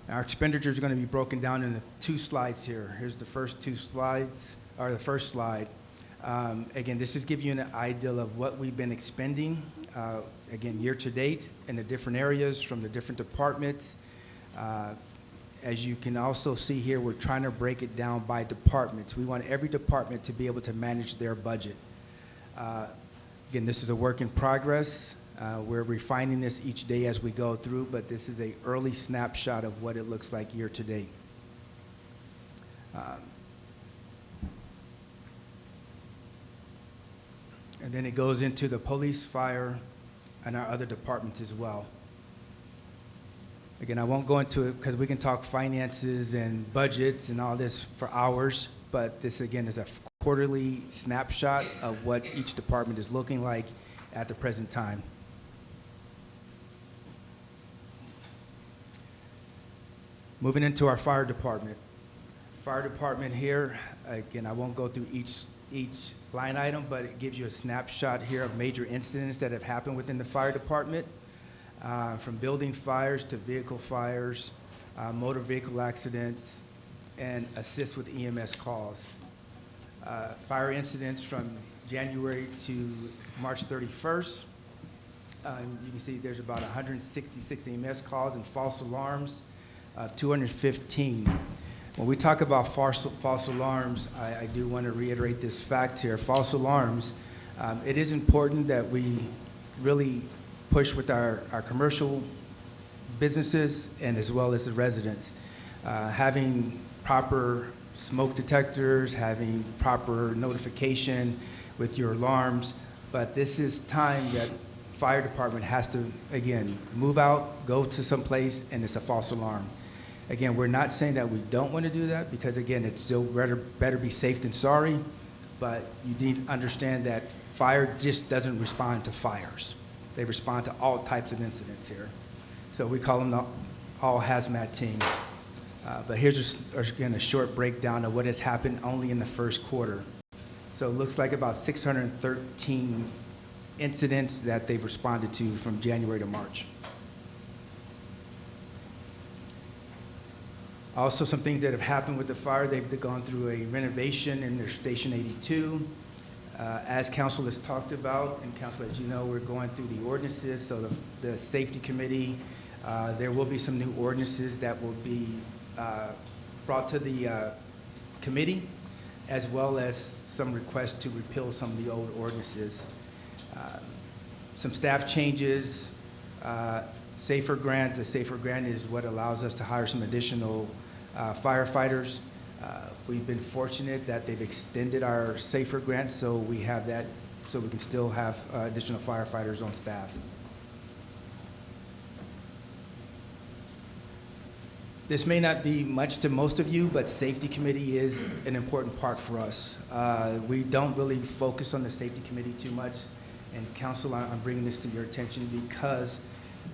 Our expenditures are going to be broken down into 2 slides here. Here's the first 2 slides, or the first slide. Again, this is giving you an idea of what we've been expending, again, year to date in the different areas from the different departments. As you can also see here, we're trying to break it down by departments. We want every department to be able to manage their budget. Again, this is a work in progress. We're refining this each day as we go through, but this is an early snapshot of what it looks like year to date. And then it goes into the police, fire, and our other departments as well. Again, I won't go into it because we can talk finances and budgets and all this for hours, but this again is a quarterly snapshot of what each department is looking like at the present time. Moving into our fire department. Fire department here, again, I won't go through each line item, but it gives you a snapshot here of major incidents that have happened within the fire department, from building fires to vehicle fires, motor vehicle accidents, and assist with EMS calls. Fire incidents from January to March 31st. You can see there's about 166 EMS calls and false alarms, 215. When we talk about false alarms, I do want to reiterate this fact here. False alarms, it is important that we really push with our commercial businesses and as well as the residents. Having proper smoke detectors, having proper notification with your alarms, but this is time that fire department has to, again, move out, go to some place, and it's a false alarm. Again, we're not saying that we don't want to do that because, again, it's still better be safe than sorry, but you need to understand that fire just doesn't respond to fires. They respond to all types of incidents here. So we call them the all hazmat team. But here's just, again, a short breakdown of what has happened only in the first quarter. So it looks like about 613 incidents that they've responded to from January to March. Also, some things that have happened with the fire, they've gone through a renovation in their Station 82. As council has talked about, and council, as you know, we're going through the ordinances, so the safety committee, there will be some new ordinances that will be brought to the committee, as well as some requests to repeal some of the old ordinances. Some staff changes, SAFER grant. The SAFER grant is what allows us to hire some additional firefighters. We've been fortunate that they've extended our SAFER grant, so we have that, so we can still have additional firefighters on staff. This may not be much to most of you, but safety committee is an important part for us. We don't really focus on the safety committee too much, and council, I'm bringing this to your attention because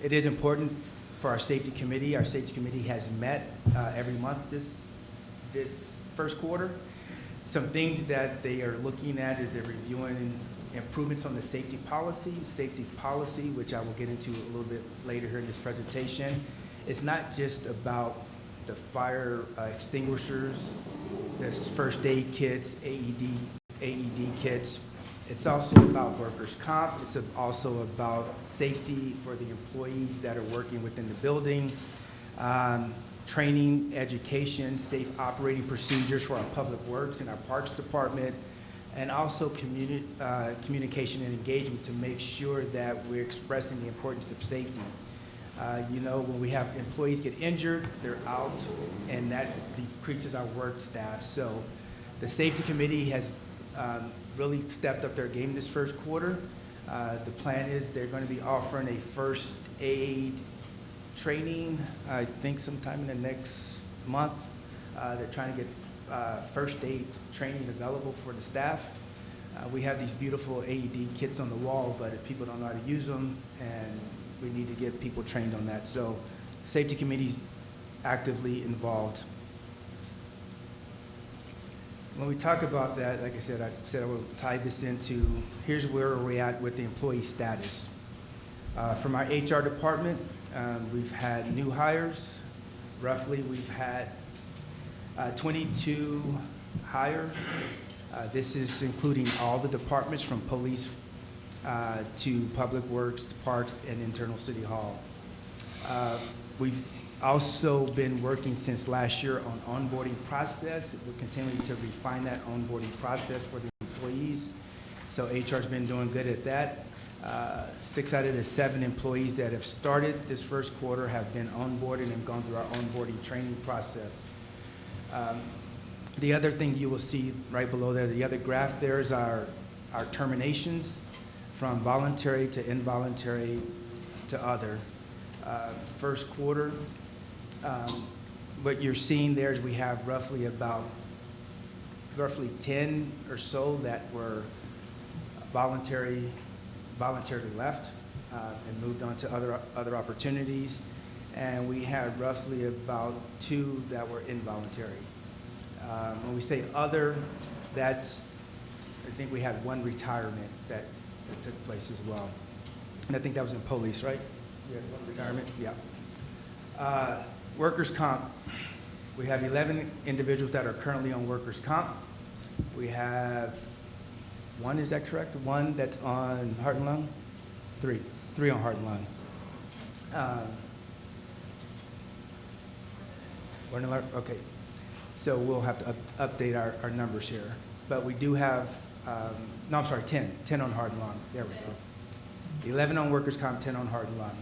it is important for our safety committee. Our safety committee has met every month this first quarter. Some things that they are looking at is they're reviewing improvements on the safety policy, which I will get into a little bit later here in this presentation. It's not just about the fire extinguishers, this first aid kits, AED kits. It's also about workers' comp. It's also about safety for the employees that are working within the building, training, education, safe operating procedures for our public works and our parks department, and also communication and engagement to make sure that we're expressing the importance of safety. You know, when we have employees get injured, they're out, and that decreases our work staff. So the safety committee has really stepped up their game this first quarter. The plan is they're going to be offering a first aid training, I think sometime in the next month. They're trying to get first aid training available for the staff. We have these beautiful AED kits on the wall, but if people don't know how to use them, and we need to get people trained on that. So safety committee's actively involved. When we talk about that, like I said I will tie this into, here's where we're at with the employee status. From our HR department, we've had new hires. Roughly, we've had 22 hires. This is including all the departments from police to public works, parks, and internal city hall. We've also been working since last year on onboarding process. We're continuing to refine that onboarding process for the employees. So HR's been doing good at that. 6 out of the 7 employees that have started this first quarter have been onboarded and gone through our onboarding training process. The other thing you will see right below there, the other graph there is our terminations from voluntary to involuntary to other. First quarter, what you're seeing there is we have roughly 10 or so that were voluntarily left and moved on to other opportunities, and we had roughly about 2 that were involuntary. When we say other, that's, I think we had 1 retirement that took place as well, and I think that was in police, right? Yeah, 1 retirement, yeah. Workers' comp, we have 11 individuals that are currently on workers' comp. We have 1, is that correct? 1 that's on heart and lung? 3 on heart and lung. Okay, so we'll have to update our numbers here. But we do have, no, I'm sorry, 10 on heart and lung. There we go. 11 on workers' comp, 10 on heart and lung.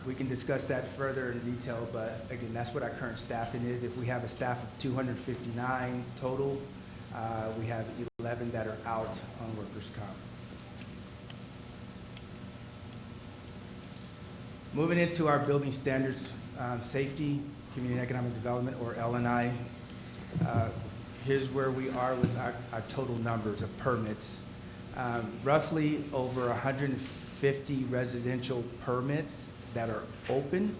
We can discuss that further in detail, but again, that's what our current staffing is. If we have a staff of 259 total, we have 11 that are out on workers' comp. Moving into our building standards, safety, community and economic development, or L&I. Here's where we are with our total numbers of permits. Roughly over 150 residential permits that are open.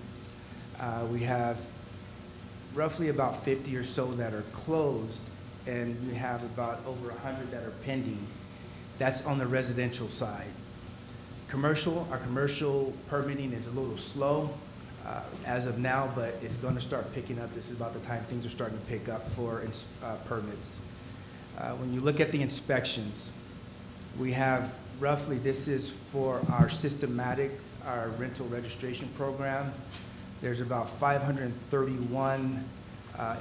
We have roughly about 50 or so that are closed, and we have about over 100 that are pending. That's on the residential side. Our commercial permitting is a little slow as of now, but it's going to start picking up. This is about the time things are starting to pick up for permits. When you look at the inspections, we have roughly, this is for our systematics, our rental registration program. There's about 531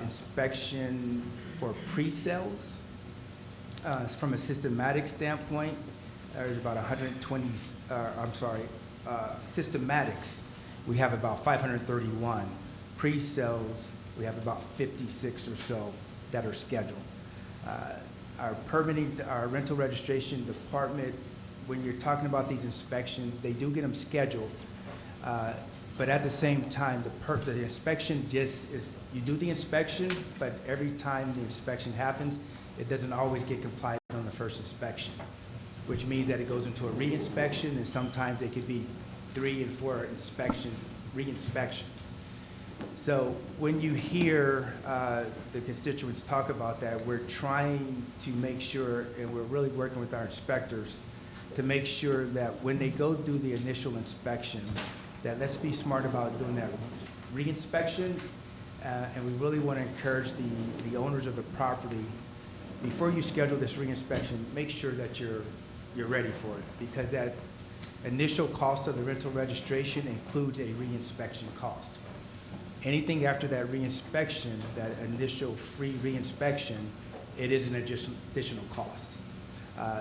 inspection for pre-sales. From a systematic standpoint, there's about 120, systematics, we have about 531. Pre-sales, we have about 56 or so that are scheduled. Our permitting, our rental registration department, when you're talking about these inspections, they do get them scheduled. But at the same time, the inspection just is, you do the inspection, but every time the inspection happens, it doesn't always get complied on the first inspection, which means that it goes into a re-inspection, and sometimes it could be 3 and 4 inspections, re-inspections. So when you hear the constituents talk about that, we're trying to make sure, and we're really working with our inspectors to make sure that when they go do the initial inspection, that let's be smart about doing that re-inspection, and we really want to encourage the owners of the property, before you schedule this re-inspection, make sure that you're ready for it, because that initial cost of the rental registration includes a re-inspection cost. Anything after that re-inspection, that initial free re-inspection, it is an additional cost.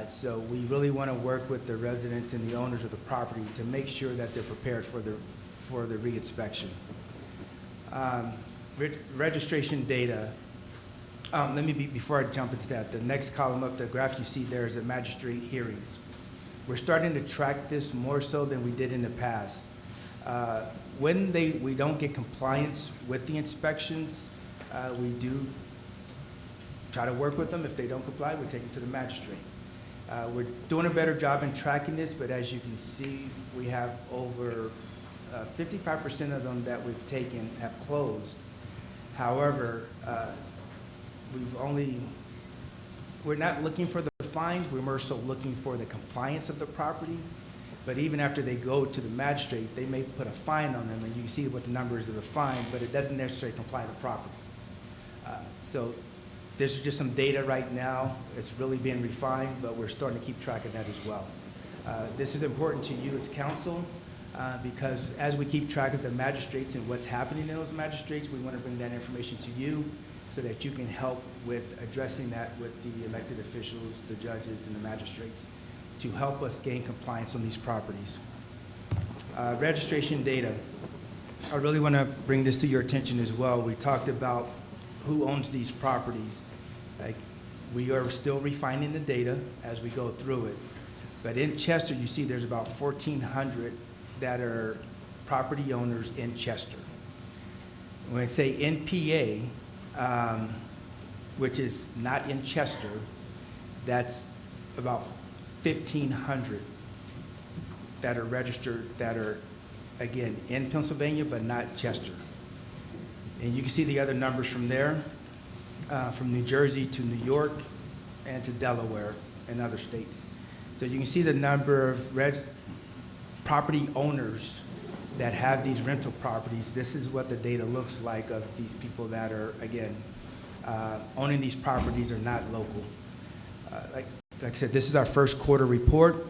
So we really want to work with the residents and the owners of the property to make sure that they're prepared for the re-inspection. Registration data. Before I jump into that, the next column up, the graph you see there is the magistrate hearings. We're starting to track this more so than we did in the past. When we don't get compliance with the inspections, we do try to work with them. If they don't comply, we take them to the magistrate. We're doing a better job in tracking this, but as you can see, we have over 55% of them that we've taken have closed. However, we're not looking for the fines, we're more so looking for the compliance of the property. But even after they go to the magistrate, they may put a fine on them, and you can see what the number is of the fine, but it doesn't necessarily comply to the property. So there's just some data right now. It's really being refined, but we're starting to keep track of that as well. This is important to you as council, because as we keep track of the magistrates and what's happening in those magistrates, we want to bring that information to you so that you can help with addressing that with the elected officials, the judges, and the magistrates to help us gain compliance on these properties. Registration data. I really want to bring this to your attention as well. We talked about who owns these properties. We are still refining the data as we go through it. But in Chester, you see there's about 1,400 that are property owners in Chester. When I say NPA, which is not in Chester, that's about 1,500 that are registered that are, again, in Pennsylvania, but not Chester. And you can see the other numbers from there, from New Jersey to New York and to Delaware and other states. So you can see the number of property owners that have these rental properties. This is what the data looks like of these people that are, again, owning these properties are not local. Like I said, this is our first quarter report.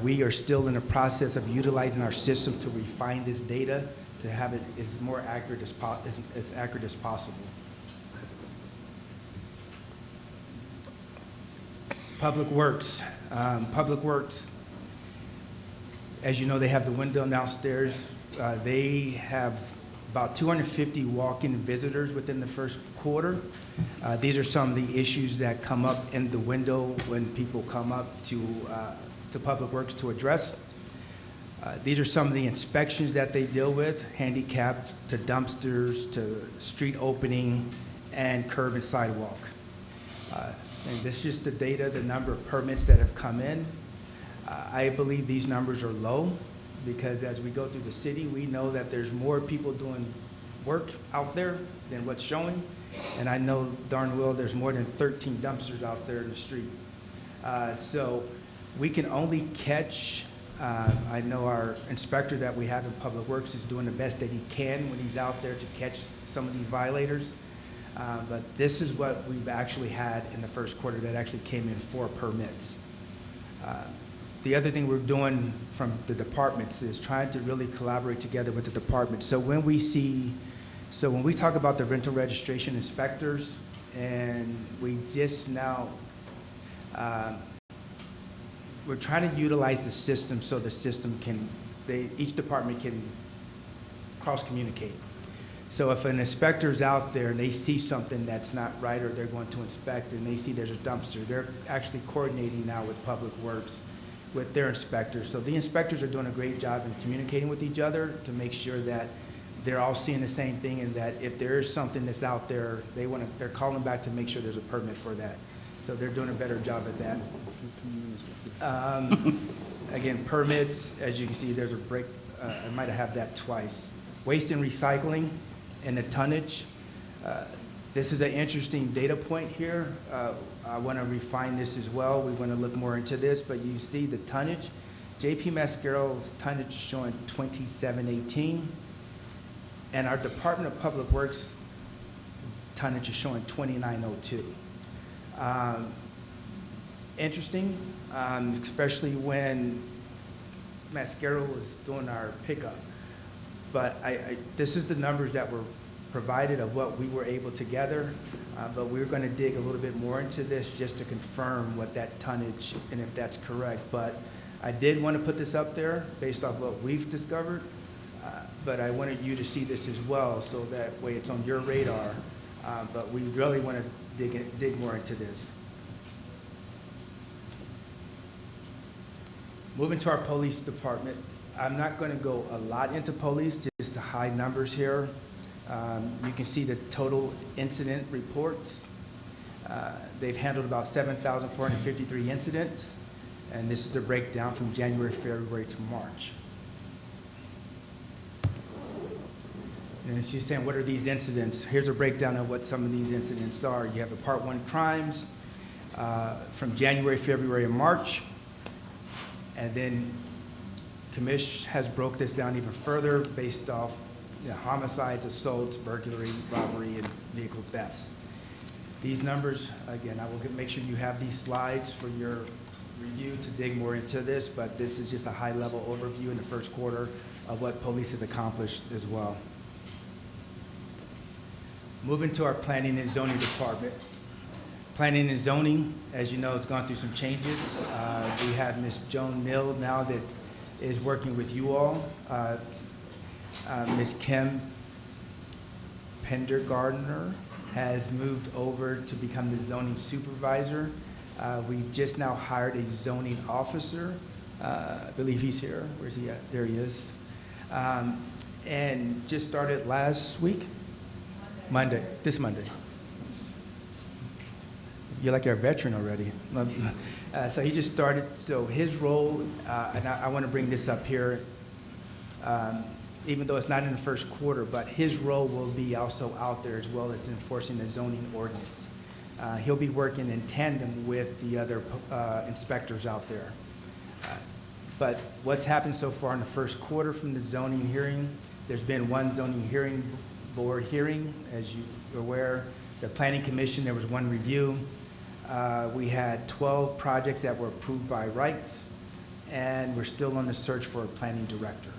We are still in the process of utilizing our system to refine this data to have it as more accurate as possible. Public Works. Public Works, as you know, they have the window downstairs. They have about 250 walk-in visitors within the first quarter. These are some of the issues that come up in the window when people come up to Public Works to address. These are some of the inspections that they deal with, handicapped to dumpsters to street opening and curb and sidewalk. And this is just the data, the number of permits that have come in. I believe these numbers are low because as we go through the city, we know that there's more people doing work out there than what's showing. And I know darn well there's more than 13 dumpsters out there in the street. So we can only catch, I know our inspector that we have in Public Works is doing the best that he can when he's out there to catch some of these violators. But this is what we've actually had in the first quarter that actually came in for permits. The other thing we're doing from the departments is trying to really collaborate together with the departments. So when we talk about the rental registration inspectors, and we just now, we're trying to utilize the system so the system can, each department can cross-communicate. So if an inspector's out there and they see something that's not right, or they're going to inspect and they see there's a dumpster, they're actually coordinating now with Public Works, with their inspectors. So the inspectors are doing a great job in communicating with each other to make sure that they're all seeing the same thing, and that if there is something that's out there, they're calling back to make sure there's a permit for that. So they're doing a better job at that. Again, permits, as you can see, there's a break, I might have that twice. Waste and recycling and the tonnage. This is an interesting data point here. I want to refine this as well. We want to look more into this, but you see the tonnage. JP Mascaro's tonnage is showing 2718, and our Department of Public Works tonnage is showing 2902. Interesting, especially when Mascaro was doing our pickup. But this is the numbers that were provided of what we were able to gather, but we're going to dig a little bit more into this just to confirm what that tonnage and if that's correct. But I did want to put this up there based off what we've discovered, but I wanted you to see this as well, so that way it's on your radar. But we really want to dig more into this. Moving to our police department, I'm not going to go a lot into police, just to high numbers here. You can see the total incident reports. They've handled about 7,453 incidents, and this is the breakdown from January, February to March. And she's saying, what are these incidents? Here's a breakdown of what some of these incidents are. You have the Part 1 crimes from January, February, and March. And then Commish has broke this down even further based off homicides, assaults, burglary, robbery, and vehicle thefts. These numbers, again, I will make sure you have these slides for your review to dig more into this, but this is just a high-level overview in the first quarter of what police has accomplished as well. Moving to our planning and zoning department. Planning and zoning, as you know, has gone through some changes. We have Ms. Joan Mill now that is working with you all. Ms. Kim Pendergardner has moved over to become the zoning supervisor. We've just now hired a zoning officer. I believe he's here. Where's he at? There he is. And just started last week? Monday, this Monday. You're like our veteran already. So he just started, so his role, and I want to bring this up here, even though it's not in the first quarter, but his role will be also out there as well as enforcing the zoning ordinance. He'll be working in tandem with the other inspectors out there. But what's happened so far in the first quarter from the zoning hearing, there's been one zoning hearing board hearing, as you're aware. The Planning Commission, there was one review. We had 12 projects that were approved by rights, and we're still on the search for a planning director.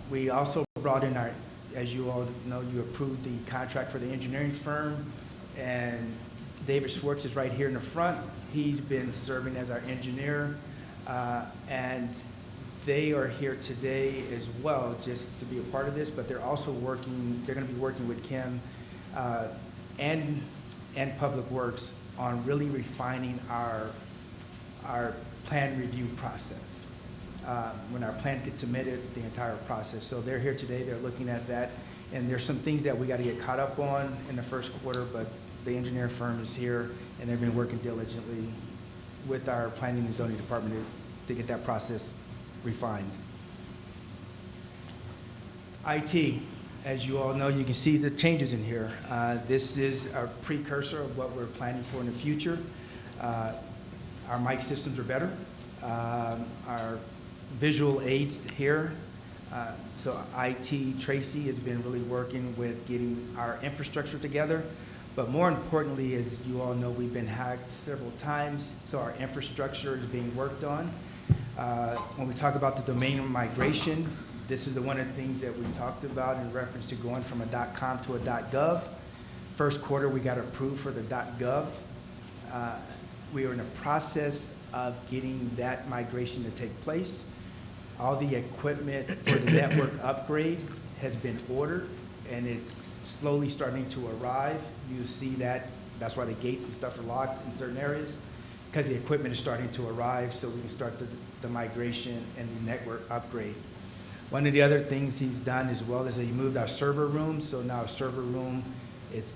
We also brought in our, as you all know, you approved the contract for the engineering firm, and David Schwartz is right here in the front. He's been serving as our engineer, and they are here today as well, just to be a part of this, but they're also working, they're gonna be working with Kim and Public Works on really refining our plan review process. When our plans get submitted, the entire process. So they're here today, they're looking at that, and there's some things that we gotta get caught up on in the first quarter, but the engineer firm is here, and they've been working diligently with our planning and zoning department to get that process refined. IT, as you all know, you can see the changes in here. This is a precursor of what we're planning for in the future. Our mic systems are better. Our visual aids here So IT, Tracy has been really working with getting our infrastructure together. But more importantly, as you all know, we've been hacked several times, so our infrastructure is being worked on. When we talk about the domain migration, this is one of the things that we talked about in reference to going from a .com to a .gov. First quarter, we got approved for the .gov. We are in the process of getting that migration to take place. All the equipment for the network upgrade has been ordered, and it's slowly starting to arrive. You see that, that's why the gates and stuff are locked in certain areas, because the equipment is starting to arrive so we can start the migration and the network upgrade. One of the other things he's done as well is that he moved our server room, so now our server room, it's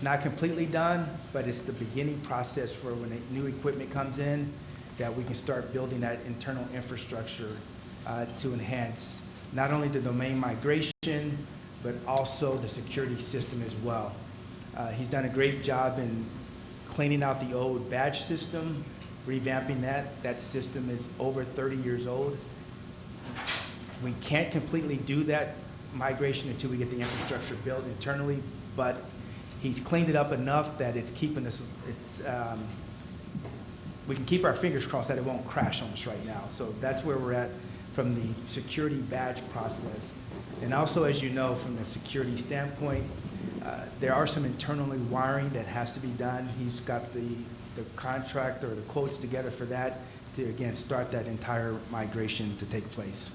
not completely done, but it's the beginning process for when the new equipment comes in, that we can start building that internal infrastructure to enhance not only the domain migration, but also the security system as well. He's done a great job in cleaning out the old badge system, revamping that. That system is over 30 years old. We can't completely do that migration until we get the infrastructure built internally, but he's cleaned it up enough that it's keeping us, we can keep our fingers crossed that it won't crash on us right now. So that's where we're at from the security badge process. And also, as you know, from the security standpoint, there are some internally wiring that has to be done. He's got the contract or the quotes together for that to, again, start that entire migration to take place.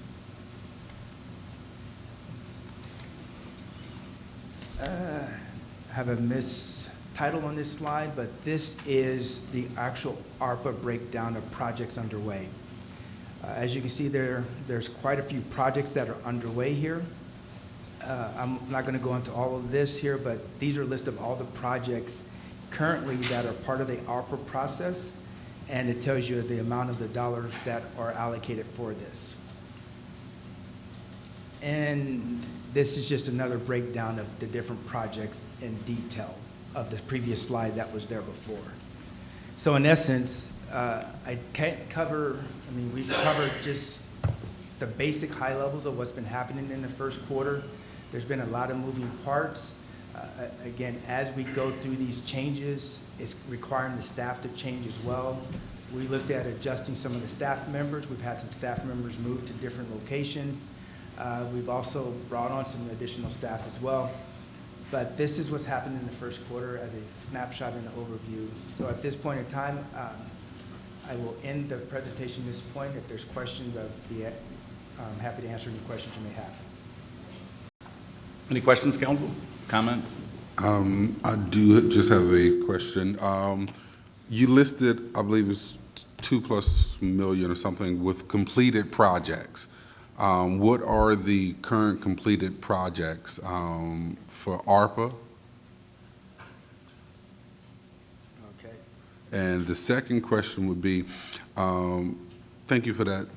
I have a mistitle on this slide, but this is the actual ARPA breakdown of projects underway. As you can see there's quite a few projects that are underway here. I'm not going to go into all of this here, but these are a list of all the projects currently that are part of the ARPA process, and it tells you the amount of the dollars that are allocated for this. And this is just another breakdown of the different projects in detail of the previous slide that was there before. So in essence, I can't cover, we've covered just the basic high levels of what's been happening in the first quarter. There's been a lot of moving parts. Again, as we go through these changes, it's requiring the staff to change as well. We looked at adjusting some of the staff members. We've had some staff members move to different locations. We've also brought on some additional staff as well. But this is what's happened in the first quarter as a snapshot and an overview. So at this point in time, I will end the presentation at this point. If there's questions, I'd be happy to answer any questions you may have. Any questions, council? Comments? I do just have a question. You listed, I believe it's $2+ million or something with completed projects. What are the current completed projects for ARPA? Okay. And the second question would be, thank you for that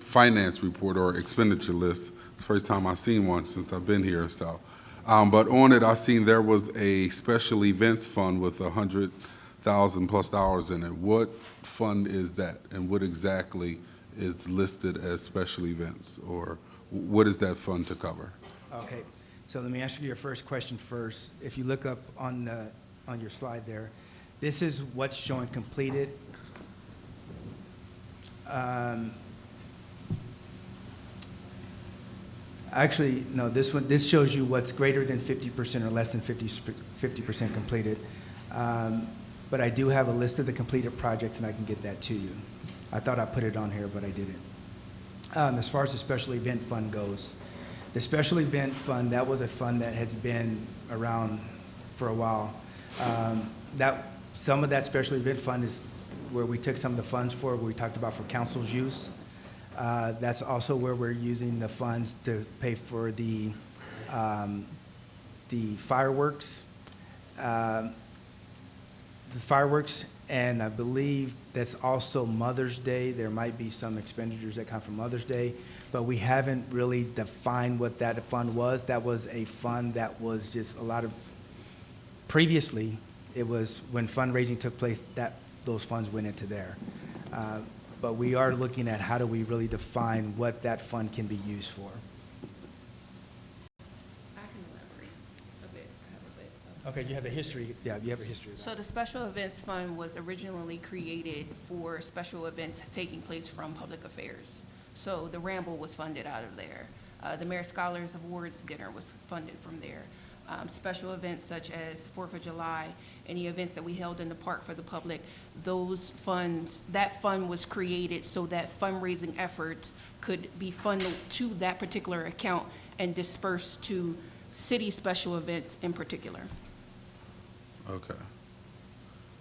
finance report or expenditure list. It's the first time I've seen one since I've been here. So, but on it, I've seen there was a special events fund with $100,000+ in it. What fund is that, and what exactly is listed as special events, or what is that fund to cover? Okay, so let me answer your first question first. If you look up on your slide there, this is what's showing completed. Actually, no, this shows you what's greater than 50% or less than 50% completed. But I do have a list of the completed projects, and I can get that to you. I thought I put it on here, but I didn't. As far as the special event fund goes, the special event fund, that was a fund that has been around for a while. Some of that special event fund is where we took some of the funds for, where we talked about for council's use. That's also where we're using the funds to pay for the fireworks. And I believe that's also Mother's Day. There might be some expenditures that come from Mother's Day, but we haven't really defined what that fund was. That was a fund that was just a lot of, previously, it was when fundraising took place, that those funds went into there. But we are looking at how do we really define what that fund can be used for. Okay, you have a history, yeah, you have a history of that. So the Special Events Fund was originally created for special events taking place from public affairs. So the Ramble was funded out of there. The Mayor Scholars Awards Dinner was funded from there. Special events such as Fourth of July, any events that we held in the park for the public, those funds, that fund was created so that fundraising efforts could be funded to that particular account and dispersed to city special events in particular. Okay.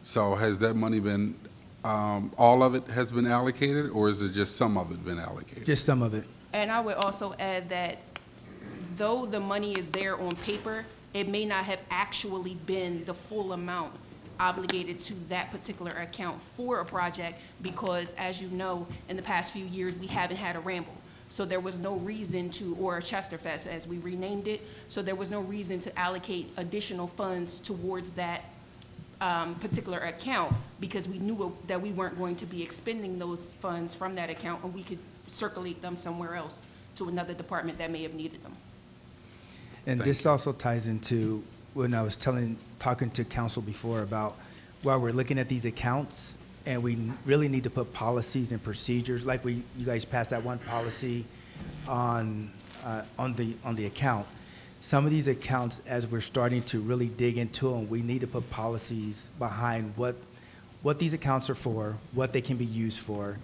So has that money been, all of it has been allocated, or is it just some of it been allocated? Just some of it. And I would also add that though the money is there on paper, it may not have actually been the full amount obligated to that particular account for a project because, as you know, in the past few years, we haven't had a Ramble. So there was no reason to, or a Chesterfest as we renamed it, so there was no reason to allocate additional funds towards that particular account because we knew that we weren't going to be expending those funds from that account and we could circulate them somewhere else to another department that may have needed them. And this also ties into when I was talking to council before about while we're looking at these accounts, and we really need to put policies and procedures, like you guys passed that one policy on the account. Some of these accounts, as we're starting to really dig into them, we need to put policies behind what these accounts are for, what they can be used for.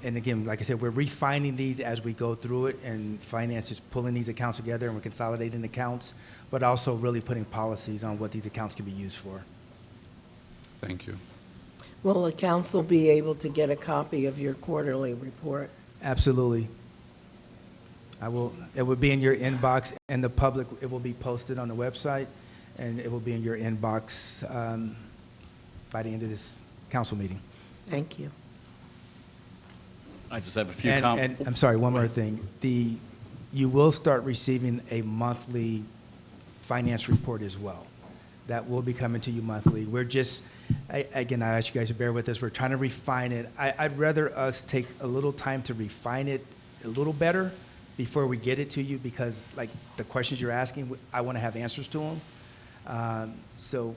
And again, like I said, we're refining these as we go through it, and finance is pulling these accounts together, and we're consolidating accounts, but also really putting policies on what these accounts can be used for. Thank you. Will the council be able to get a copy of your quarterly report? Absolutely. It will be in your inbox, and the public, it will be posted on the website, and it will be in your inbox by the end of this council meeting. Thank you. I just have a few And I'm sorry, one more thing. You will start receiving a monthly finance report as well. That will be coming to you monthly. We're just, again, I ask you guys to bear with us. We're trying to refine it. I'd rather us take a little time to refine it a little better before we get it to you, because like the questions you're asking, I want to have answers to them. So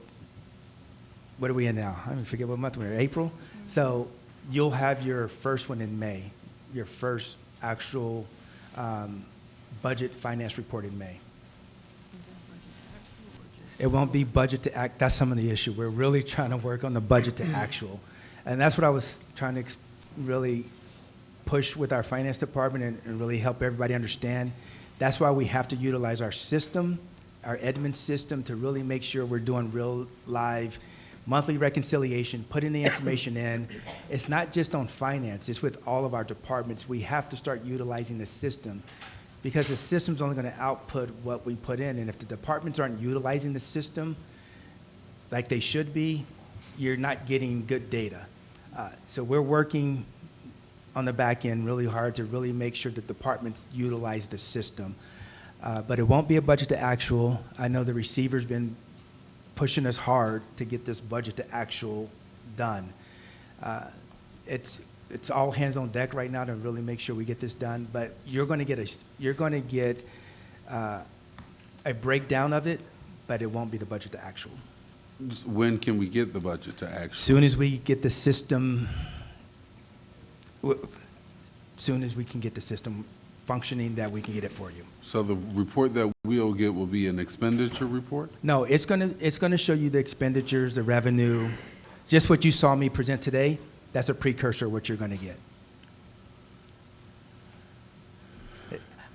what are we in now? I forget what month we're in, April? So you'll have your first one in May, your first actual budget finance report in May. It won't be budget to act, that's some of the issue. We're really trying to work on the budget to actual. And that's what I was trying to really push with our finance department and really help everybody understand. That's why we have to utilize our system, our Edmunds system, to really make sure we're doing real live monthly reconciliation, putting the information in. It's not just on finance, it's with all of our departments. We have to start utilizing the system because the system's only going to output what we put in. And if the departments aren't utilizing the system like they should be, you're not getting good data. So we're working on the back end really hard to really make sure that departments utilize the system. But it won't be a budget to actual. I know the receiver's been pushing us hard to get this budget to actual done. It's all hands on deck right now to really make sure we get this done. But you're going to get a breakdown of it, but it won't be the budget to actual. Just when can we get the budget to actual? Soon as we get the system, soon as we can get the system functioning, that we can get it for you. So the report that we'll get will be an expenditure report? No, it's gonna show you the expenditures, the revenue, just what you saw me present today. That's a precursor of what you're gonna get.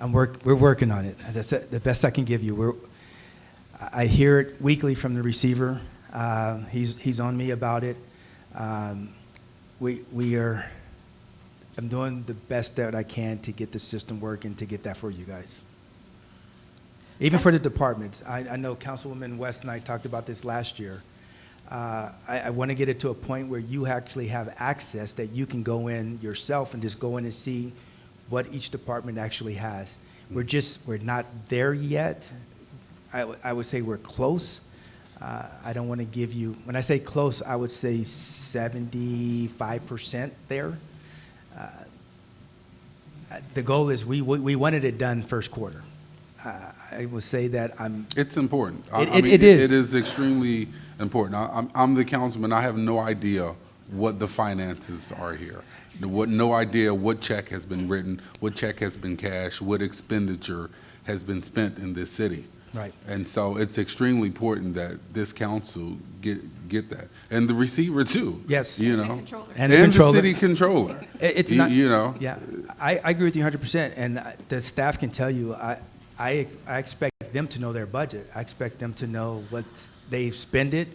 We're working on it. That's the best I can give you. I hear it weekly from the receiver. He's on me about it. I'm doing the best that I can to get the system working, to get that for you guys. Even for the departments. I know Councilwoman West and I talked about this last year. I want to get it to a point where you actually have access that you can go in yourself and just go in and see what each department actually has. We're not there yet. I would say we're close. I don't want to give you, when I say close, I would say 75% there. The goal is we wanted it done first quarter. I will say that It's important. It is. It is extremely important. I'm the councilman. I have no idea what the finances are here. No idea what check has been written, what check has been cashed, what expenditure has been spent in this city. Right. And so it's extremely important that this council get that. And the receiver too. Yes. You And know? controller. And And the controller. city controller. It's You- not. you know. Yeah, I agree with you 100%, and the staff can tell you, I expect them to know their budget. I expect them to know what they've spent it,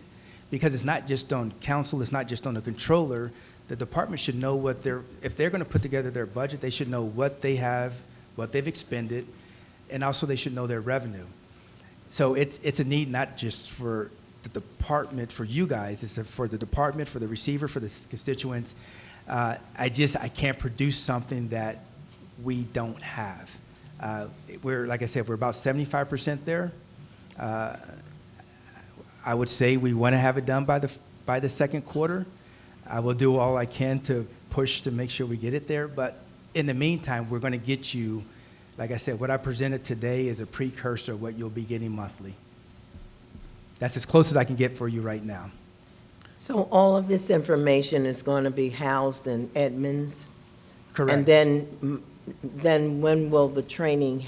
because it's not just on council, it's not just on the controller. The department should know if they're going to put together their budget, they should know what they have, what they've expended, and also they should know their revenue. So it's a need not just for the department, for you guys, it's for the department, for the receiver, for the constituents. I can't produce something that we don't have. Like I said, we're about 75% there. I would say we want to have it done by the second quarter. I will do all I can to push to make sure we get it there, but in the meantime, we're going to get you, like I said, what I presented today is a precursor of what you'll be getting monthly. That's as close as I can get for you right now. So all of this information is going to be housed in Edmonds? Correct. And then when will the training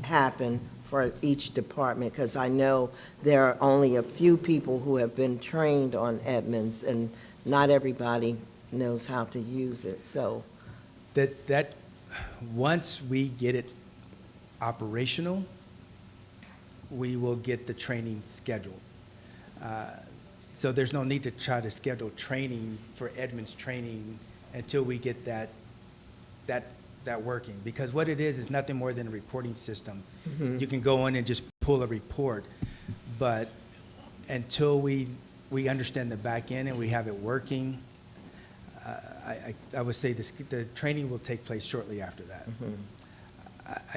happen for each department? Because I know there are only a few people who have been trained on Edmonds, and not everybody knows how to use it, so. That once we get it operational, we will get the training scheduled. So there's no need to try to schedule training for Edmonds training until we get that working. Because what it is nothing more than a reporting system. You can go in and just pull a report, but until we understand the back end and we have it working, I would say the training will take place shortly after that.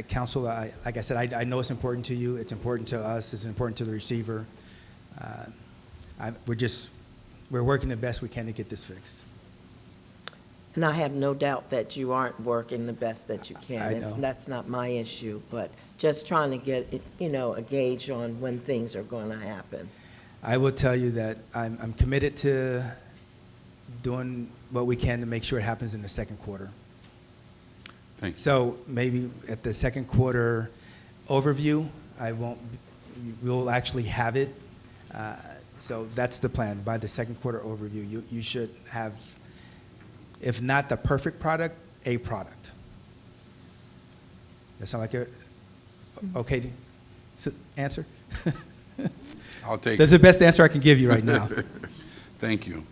Council, like I said, I know it's important to you, it's important to us, it's important to the receiver. We're working the best we can to get this fixed. And I have no doubt that you aren't working the best that you can. I know. That's not my issue, but just trying to get, a gauge on when things are going to happen. I will tell you that I'm committed to doing what we can to make sure it happens in the second quarter. Thank you. So maybe at the second quarter overview, we'll actually have it. So that's the plan. By the second quarter overview, you should have, if not the perfect product, a product. That sound like a okay answer? I'll take That's it. the best answer I can give you right now. Thank you.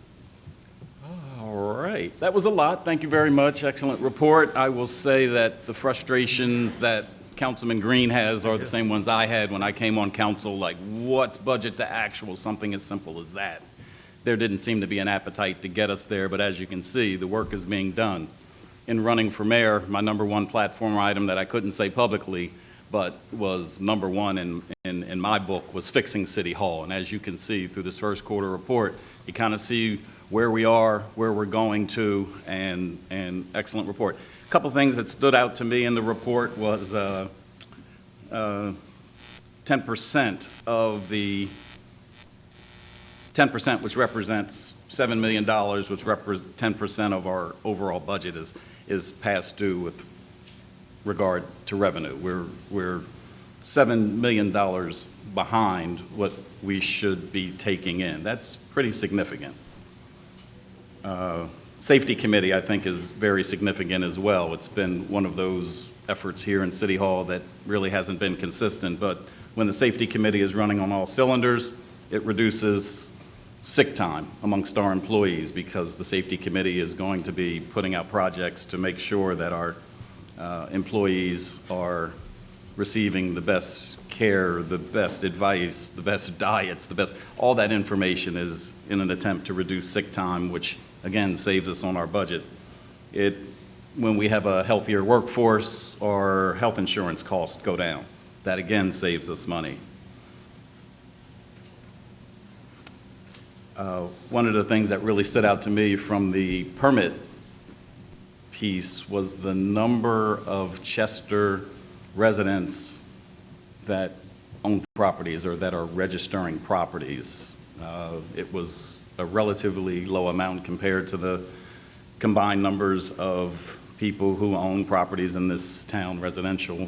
All right, that was a lot. Thank you very much. Excellent report. I will say that the frustrations that Councilman Green has are the same ones I had when I came on council, like what's budget to actual, something as simple as that. There didn't seem to be an appetite to get us there, but as you can see, the work is being done. In running for mayor, my number one platform item that I couldn't say publicly, but was number one in my book, was fixing City Hall. And as you can see through this first quarter report, you kind of see where we are, where we're going to, and excellent report. A couple things that stood out to me in the report was 10% of the 10%, which represents $7 million, which represents 10% of our overall budget is past due with regard to revenue. We're $7 million behind what we should be taking in. That's pretty significant. Safety Committee, I think, is very significant as well. It's been one of those efforts here in City Hall that really hasn't been consistent, but when the Safety Committee is running on all cylinders, it reduces sick time amongst our employees, because the Safety Committee is going to be putting out projects to make sure that our employees are receiving the best care, the best advice, the best diets, all that information is in an attempt to reduce sick time, which again saves us on our budget. When we have a healthier workforce, our health insurance costs go down. That again saves us money. One of the things that really stood out to me from the permit piece was the number of Chester residents that own properties or that are registering properties. It was a relatively low amount compared to the combined numbers of people who own properties in this town, residential,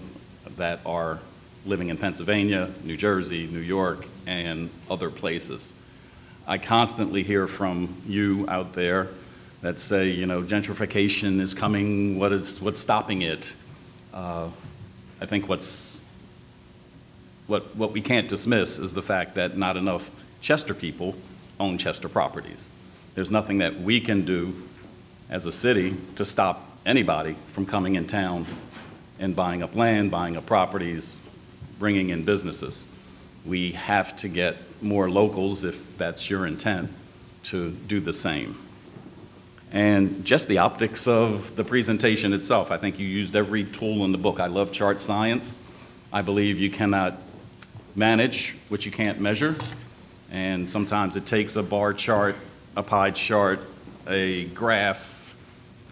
that are living in Pennsylvania, New Jersey, New York, and other places. I constantly hear from you out there that say, you know, gentrification is coming, what's stopping it? I think what we can't dismiss is the fact that not enough Chester people own Chester properties. There's nothing that we can do as a city to stop anybody from coming in town and buying up land, buying up properties, bringing in businesses. We have to get more locals, if that's your intent, to do the same. And just the optics of the presentation itself, I think you used every tool in the book. I love chart science. I believe you cannot manage what you can't measure, and sometimes it takes a bar chart, a pie chart, a graph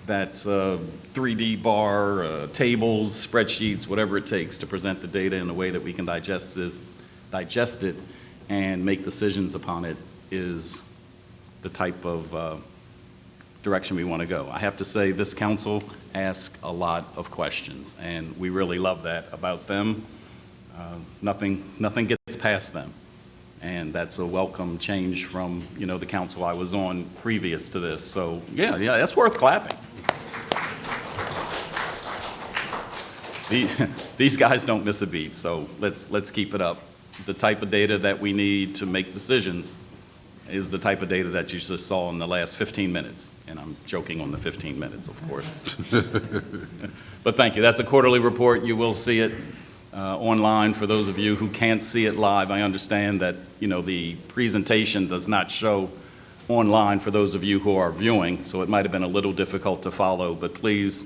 that's a 3D bar, tables, spreadsheets, whatever it takes to present the data in a way that we can digest it and make decisions upon it is the type of direction we want to go. I have to say this council asks a lot of questions, and we really love that about them. Nothing gets past them, and that's a welcome change from, you know, the council I was on previous to this. So yeah, that's worth clapping. These guys don't miss a beat, so let's keep it up. The type of data that we need to make decisions is the type of data that you just saw in the last 15 minutes. And I'm joking on the 15 minutes, of course. But thank you. That's a quarterly report. You will see it online for those of you who can't see it live. I understand that, you know, the presentation does not show online for those of you who are viewing, so it might have been a little difficult to follow, but please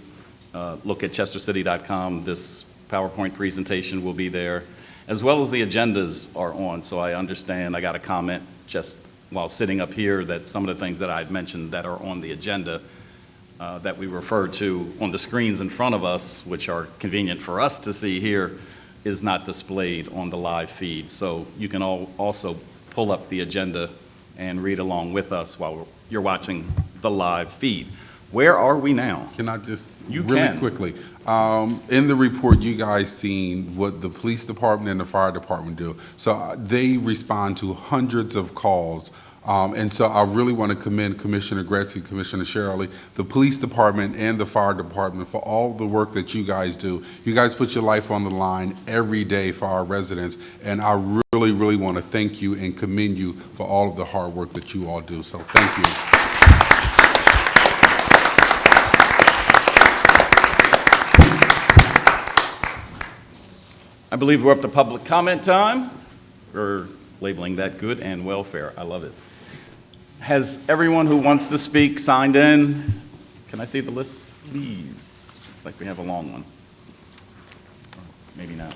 look at chestercity.com. This PowerPoint presentation will be there, as well as the agendas are on. So I understand, I got a comment just while sitting up here that some of the things that I'd mentioned that are on the agenda that we refer to on the screens in front of us, which are convenient for us to see here, is not displayed on the live feed. So you can also pull up the agenda and read along with us while you're watching the live feed. Where are we now? Can I just, You really can. quickly, in the report, you guys seen what the police department and the fire department do. So they respond to hundreds of calls. And so I really want to commend Commissioner Gretzky, Commissioner Shirley, the police department and the fire department for all the work that you guys do. You guys put your life on the line every day for our residents. And I really, really want to thank you and commend you for all of the hard work that you all do. So thank you. I believe we're up to public comment time. We're labeling that good and welfare. I love it. Has everyone who wants to speak signed in? Can I see the list, please? Looks like we have a long one. Maybe not.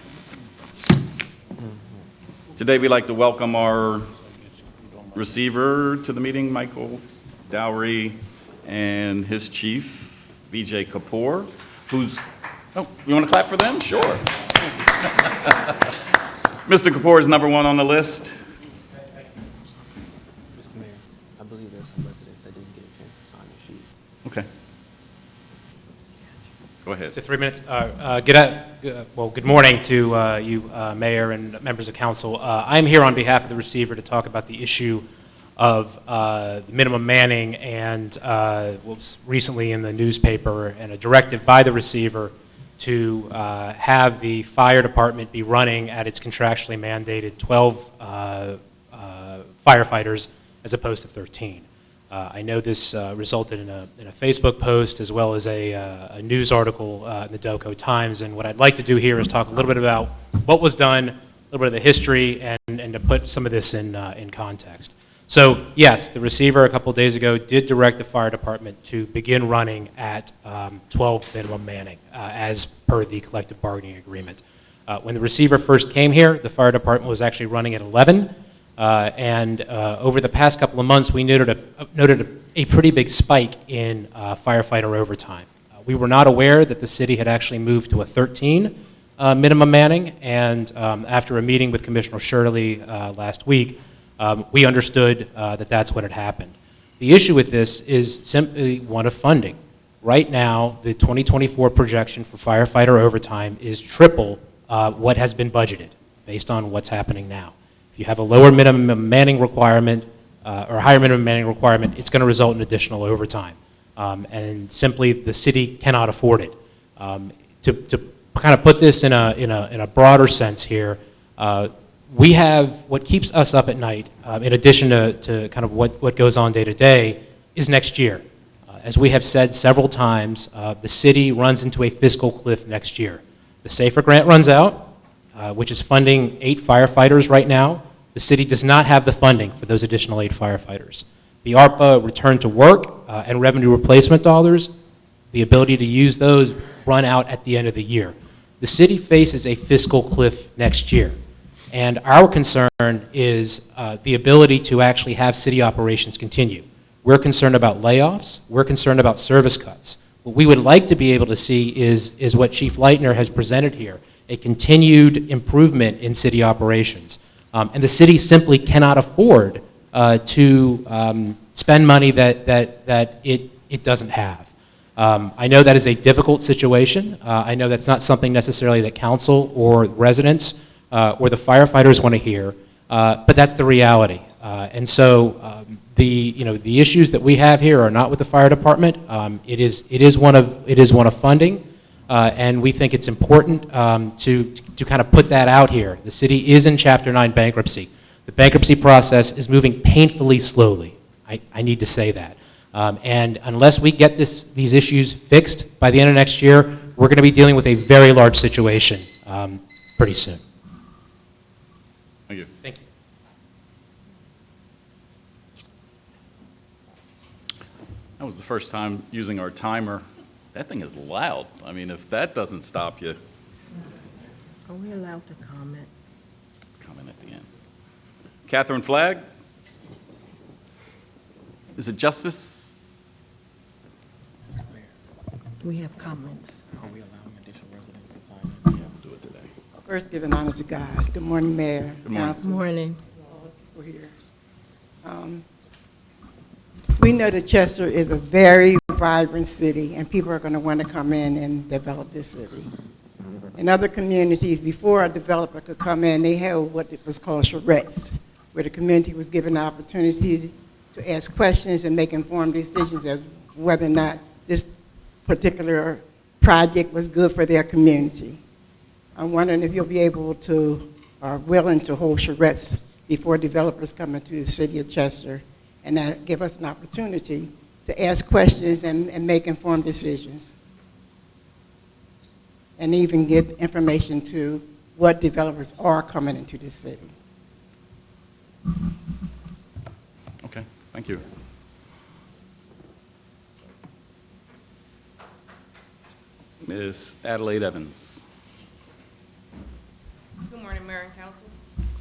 Today, we'd like to welcome our receiver to the meeting, Michael Dowry, and his chief, Vijay Kapoor, who's, oh, you want to clap for them? Sure. Mr. Kapoor is number one on the list. Mr. Mayor, I believe there's some residents that didn't get a chance to sign the sheet. Okay. Go ahead. So 3 minutes. Good morning to you, Mayor and members of council. I'm here on behalf of the receiver to talk about the issue of minimum manning and what was recently in the newspaper and a directive by the receiver to have the fire department be running at its contractually mandated 12 firefighters as opposed to 13. I know this resulted in a Facebook post as well as a news article in the Delco Times, and what I'd like to do here is talk a little bit about what was done, a little bit of the history, and to put some of this in context. So yes, the receiver a couple of days ago did direct the fire department to begin running at 12 minimum manning as per the collective bargaining agreement. When the receiver first came here, the fire department was actually running at 11, and over the past couple of months, we noted a pretty big spike in firefighter overtime. We were not aware that the city had actually moved to a 13. minimum manning, and after a meeting with Commissioner Shirley last week, we understood that that's what had happened. The issue with this is simply one of funding. Right now, the 2024 projection for firefighter overtime is triple what has been budgeted based on what's happening now. If you have a lower minimum manning requirement or a higher minimum manning requirement, it's going to result in additional overtime. And simply the city cannot afford it. To kind of put this in a broader sense here, we have what keeps us up at night, in addition to kind of what goes on day to day, is next year. As we have said several times, the city runs into a fiscal cliff next year. The SAFER grant runs out, which is funding 8 firefighters right now. The city does not have the funding for those additional 8 firefighters. The ARPA return to work and revenue replacement dollars, the ability to use those run out at the end of the year. The city faces a fiscal cliff next year. And our concern is the ability to actually have city operations continue. We're concerned about layoffs. We're concerned about service cuts. What we would like to be able to see is what Chief Leitner has presented here, a continued improvement in city operations. And the city simply cannot afford to spend money that it doesn't have. I know that is a difficult situation. I know that's not something necessarily that council or residents or the firefighters want to hear, but that's the reality. And so the issues that we have here are not with the fire department. It is one of funding, and we think it's important to kind of put that out here. The city is in Chapter 9 bankruptcy. The bankruptcy process is moving painfully slowly. I need to say that. And unless we get these issues fixed by the end of next year, we're going to be dealing with a very large situation pretty soon. Thank you. Thank you. That was the first time using our timer. That thing is loud. I mean, if that doesn't stop you, Are we allowed to comment? it's coming at the end. Catherine Flagg? Is it Justice? We have comments. Are we allowing additional residents to sign? Yeah, we'll do it today. First, giving honor to God. Good morning, Mayor. Good morning. Good morning. We're here. We know that Chester is a very vibrant city, and people are going to want to come in and develop this city. In other communities, before a developer could come in, they held what was called charrettes, where the community was given the opportunity to ask questions and make informed decisions as whether or not this particular project was good for their community. I'm wondering if you'll be able to, or willing to hold charrettes before developers come into the city of Chester, and that give us an opportunity to ask questions and make informed decisions. And even get information to what developers are coming into the city. Okay, thank you. Ms. Adelaide Evans. Good morning, Mayor and Council.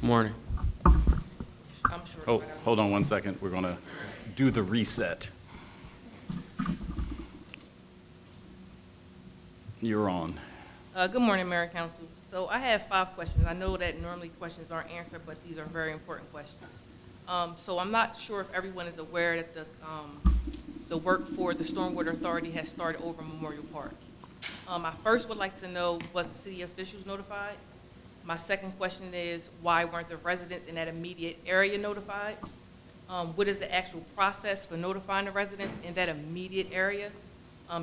Good morning. I'm sure. Oh, hold on one second. We're going to do the reset. You're on. Good morning, Mayor and Council. So I have 5 questions. I know that normally questions aren't answered, but these are very important questions. So I'm not sure if everyone is aware that the work for the Stormwater Authority has started over Memorial Park. I first would like to know, was the city officials notified? My second question is, why weren't the residents in that immediate area notified? What is the actual process for notifying the residents in that immediate area?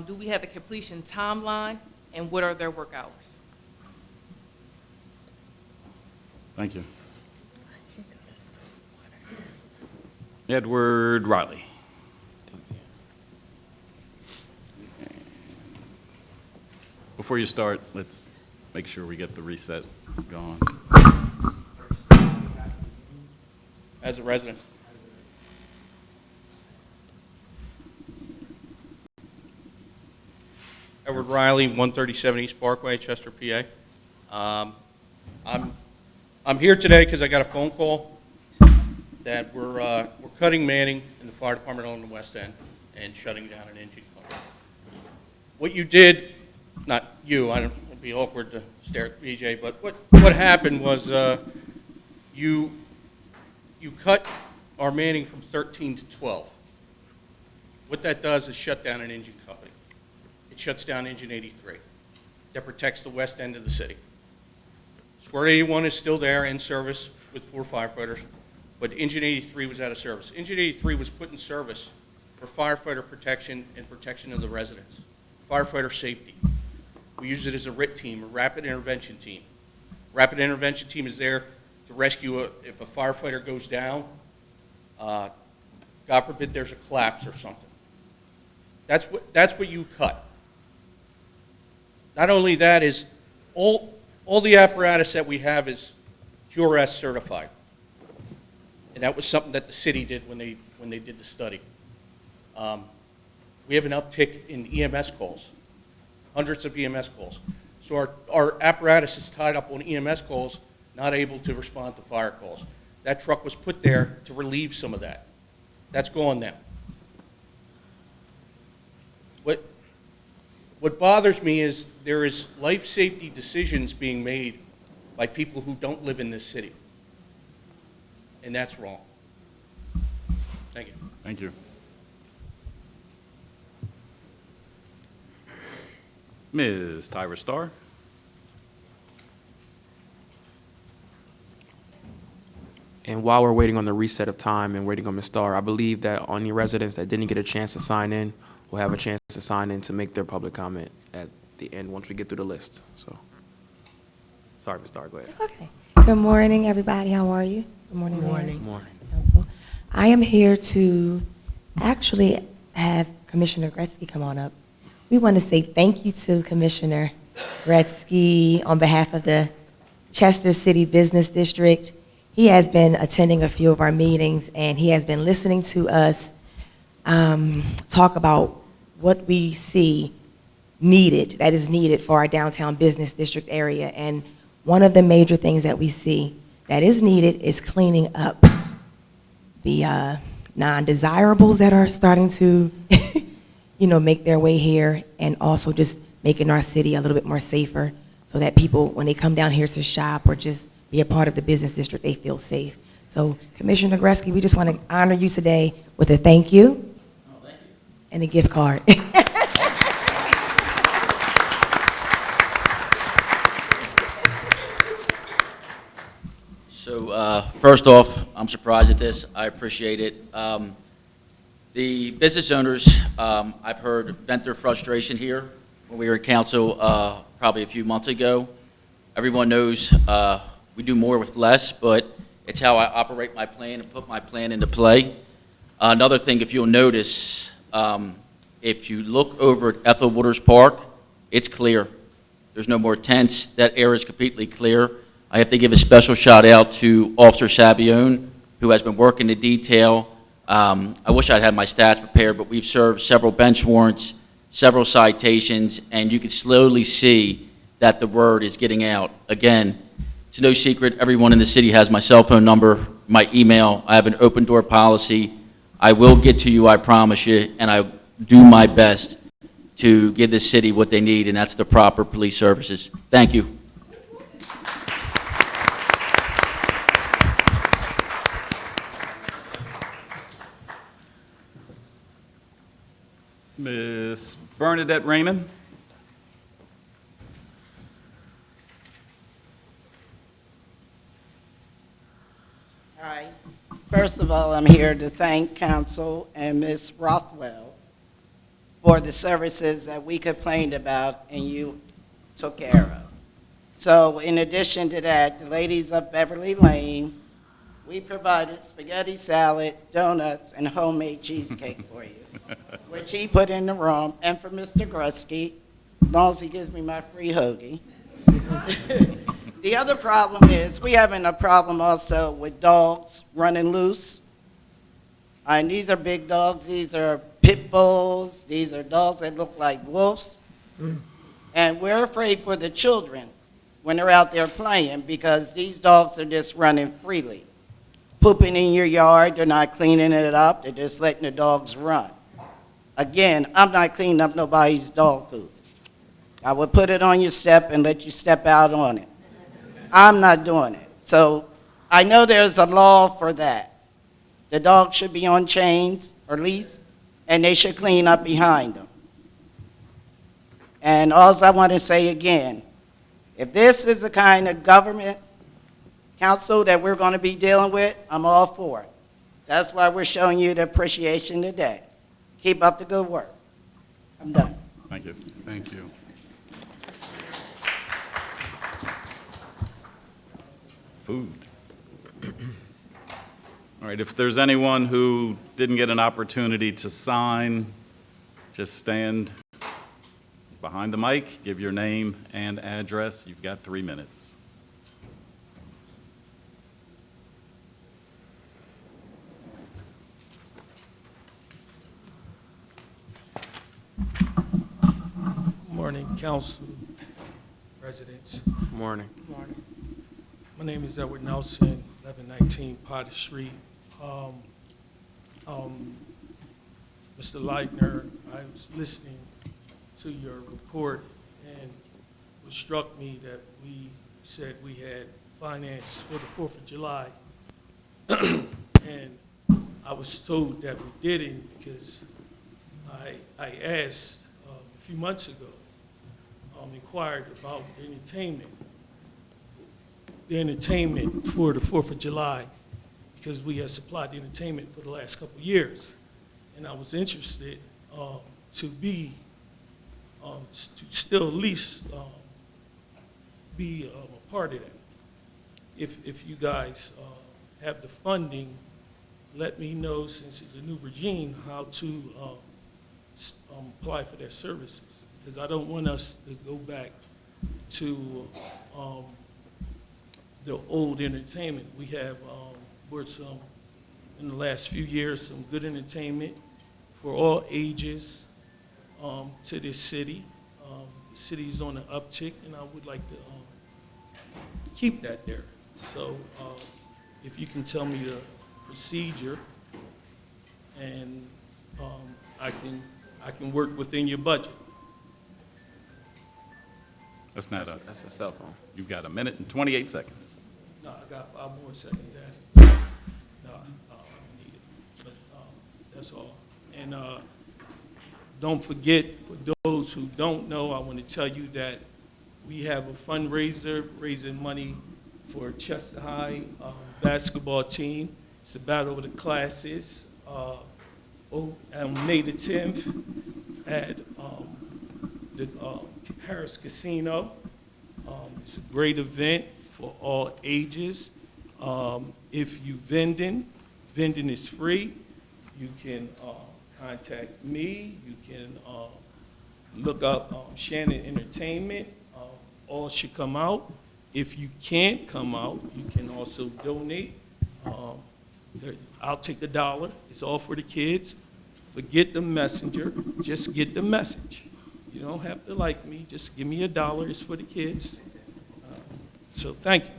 Do we have a completion timeline, and what are their work hours? Thank you. Edward Riley. Before you start, let's make sure we get the reset going. As a resident. Edward Riley, 137 East Parkway, Chester, PA. I'm here today because I got a phone call that we're cutting manning in the fire department on the west end and shutting down an engine company. What you did, not you, it'd be awkward to stare at BJ, but what happened was you cut our manning from 13 to 12. What that does is shut down an engine company. It shuts down Engine 83. That protects the west end of the city. Square 81 is still there in service with 4 firefighters, but Engine 83 was out of service. Engine 83 was put in service for firefighter protection and protection of the residents, firefighter safety. We use it as a RIT team, a rapid intervention team. Rapid intervention team is there to rescue if a firefighter goes down, God forbid there's a collapse or something. That's what you cut. Not only that is all the apparatus that we have is QRS certified. And that was something that the city did when they did the study. We have an uptick in EMS calls, hundreds of EMS calls. So our apparatus is tied up on EMS calls, not able to respond to fire calls. That truck was put there to relieve some of that. That's gone now. What bothers me is there is life safety decisions being made by people who don't live in this city. And that's wrong. Thank you. Thank you. Ms. Tyra Starr. And while we're waiting on the reset of time and waiting on Ms. Starr, I believe that any residents that didn't get a chance to sign in will have a chance to sign in to make their public comment at the end once we get through the list. So, sorry, Ms. Starr, go ahead. It's okay. Good morning, everybody. How are you? Good morning, Mayor. Good morning. Council. I am here to actually have Commissioner Gretzky come on up. We want to say thank you to Commissioner Gretzky on behalf of the Chester City Business District. He has been attending a few of our meetings, and he has been listening to us talk about what we see that is needed for our downtown business district area. And one of the major things that we see that is needed is cleaning up the non-desirables that are starting to, make their way here, and also just making our city a little bit more safer so that people, when they come down here to shop or just be a part of the business district, they feel safe. So, Commissioner Gretzky, we just want to honor you today with a thank you. Oh, thank you. And a gift card. So first off, I'm surprised at this. I appreciate it. The business owners, I've heard vent their frustration here when we were in council probably a few months ago. Everyone knows we do more with less, but it's how I operate my plan and put my plan into play. Another thing, if you'll notice, if you look over at Ethel Waters Park, it's clear. There's no more tents. That area is completely clear. I have to give a special shout out to Officer Sabione, who has been working the detail. I wish I'd had my stats prepared, but we've served several bench warrants, several citations, and you can slowly see that the word is getting out. Again, it's no secret, everyone in the city has my cell phone number, my email. I have an open door policy. I will get to you, I promise you, and I do my best to give this city what they need, and that's the proper police services. Thank you. Ms. Bernadette Raymond. Hi. First of all, I'm here to thank Council and Ms. Rothwell for the services that we complained about and you took care of. So in addition to that, the ladies of Beverly Lane, we provided spaghetti salad, donuts, and homemade cheesecake for you, which he put in the room, and for Mr. Gretzky, as long as he gives me my free hoagie. The other problem is we having a problem also with dogs running loose. And these are big dogs. These are pit bulls. These are dogs that look like wolves. And we're afraid for the children when they're out there playing because these dogs are just running freely. Pooping in your yard, they're not cleaning it up. They're just letting the dogs run. Again, I'm not cleaning up nobody's dog poop. I would put it on your step and let you step out on it. I'm not doing it. So I know there's a law for that. The dog should be on chains or leash, and they should clean up behind them. And alls I want to say again, if this is the kind of government council that we're going to be dealing with, I'm all for it. That's why we're showing you the appreciation today. Keep up the good work. I'm done. Thank you. Thank you. Food. All right, if there's anyone who didn't get an opportunity to sign, just stand behind the mic, give your name and address. You've got 3 minutes. Morning, council, residents. Morning. My name is Edward Nelson, 1119 Potter Street. Mr. Leitner, I was listening to your report, and it struck me that we said we had finance for the 4th of July. And I was told that we didn't because I asked a few months ago, inquired about the entertainment for the 4th of July, because we had supplied the entertainment for the last couple of years. And I was interested to still at least be a part of that. If you guys have the funding, let me know, since it's a new regime, how to apply for their services. Because I don't want us to go back to the old entertainment. We have brought some, in the last few years, some good entertainment for all ages to this city. The city is on an uptick, and I would like to keep that there. So if you can tell me the procedure, and I can work within your budget. That's not us. That's a cell phone. You've got 1 minute and 28 seconds. No, I got 5 more seconds. No, I don't need it. But that's all. And don't forget, for those who don't know, I want to tell you that we have a fundraiser raising money for Chester High basketball team. It's a battle of the classes on May the 10th at the Harris Casino. It's a great event for all ages. If you vending is free. You can contact me. You can look up Shannon Entertainment. All should come out. If you can't come out, you can also donate. I'll take $1. It's all for the kids. Forget the messenger. Just get the message. You don't have to like me. Just give me $1. It's for the kids. So thank you.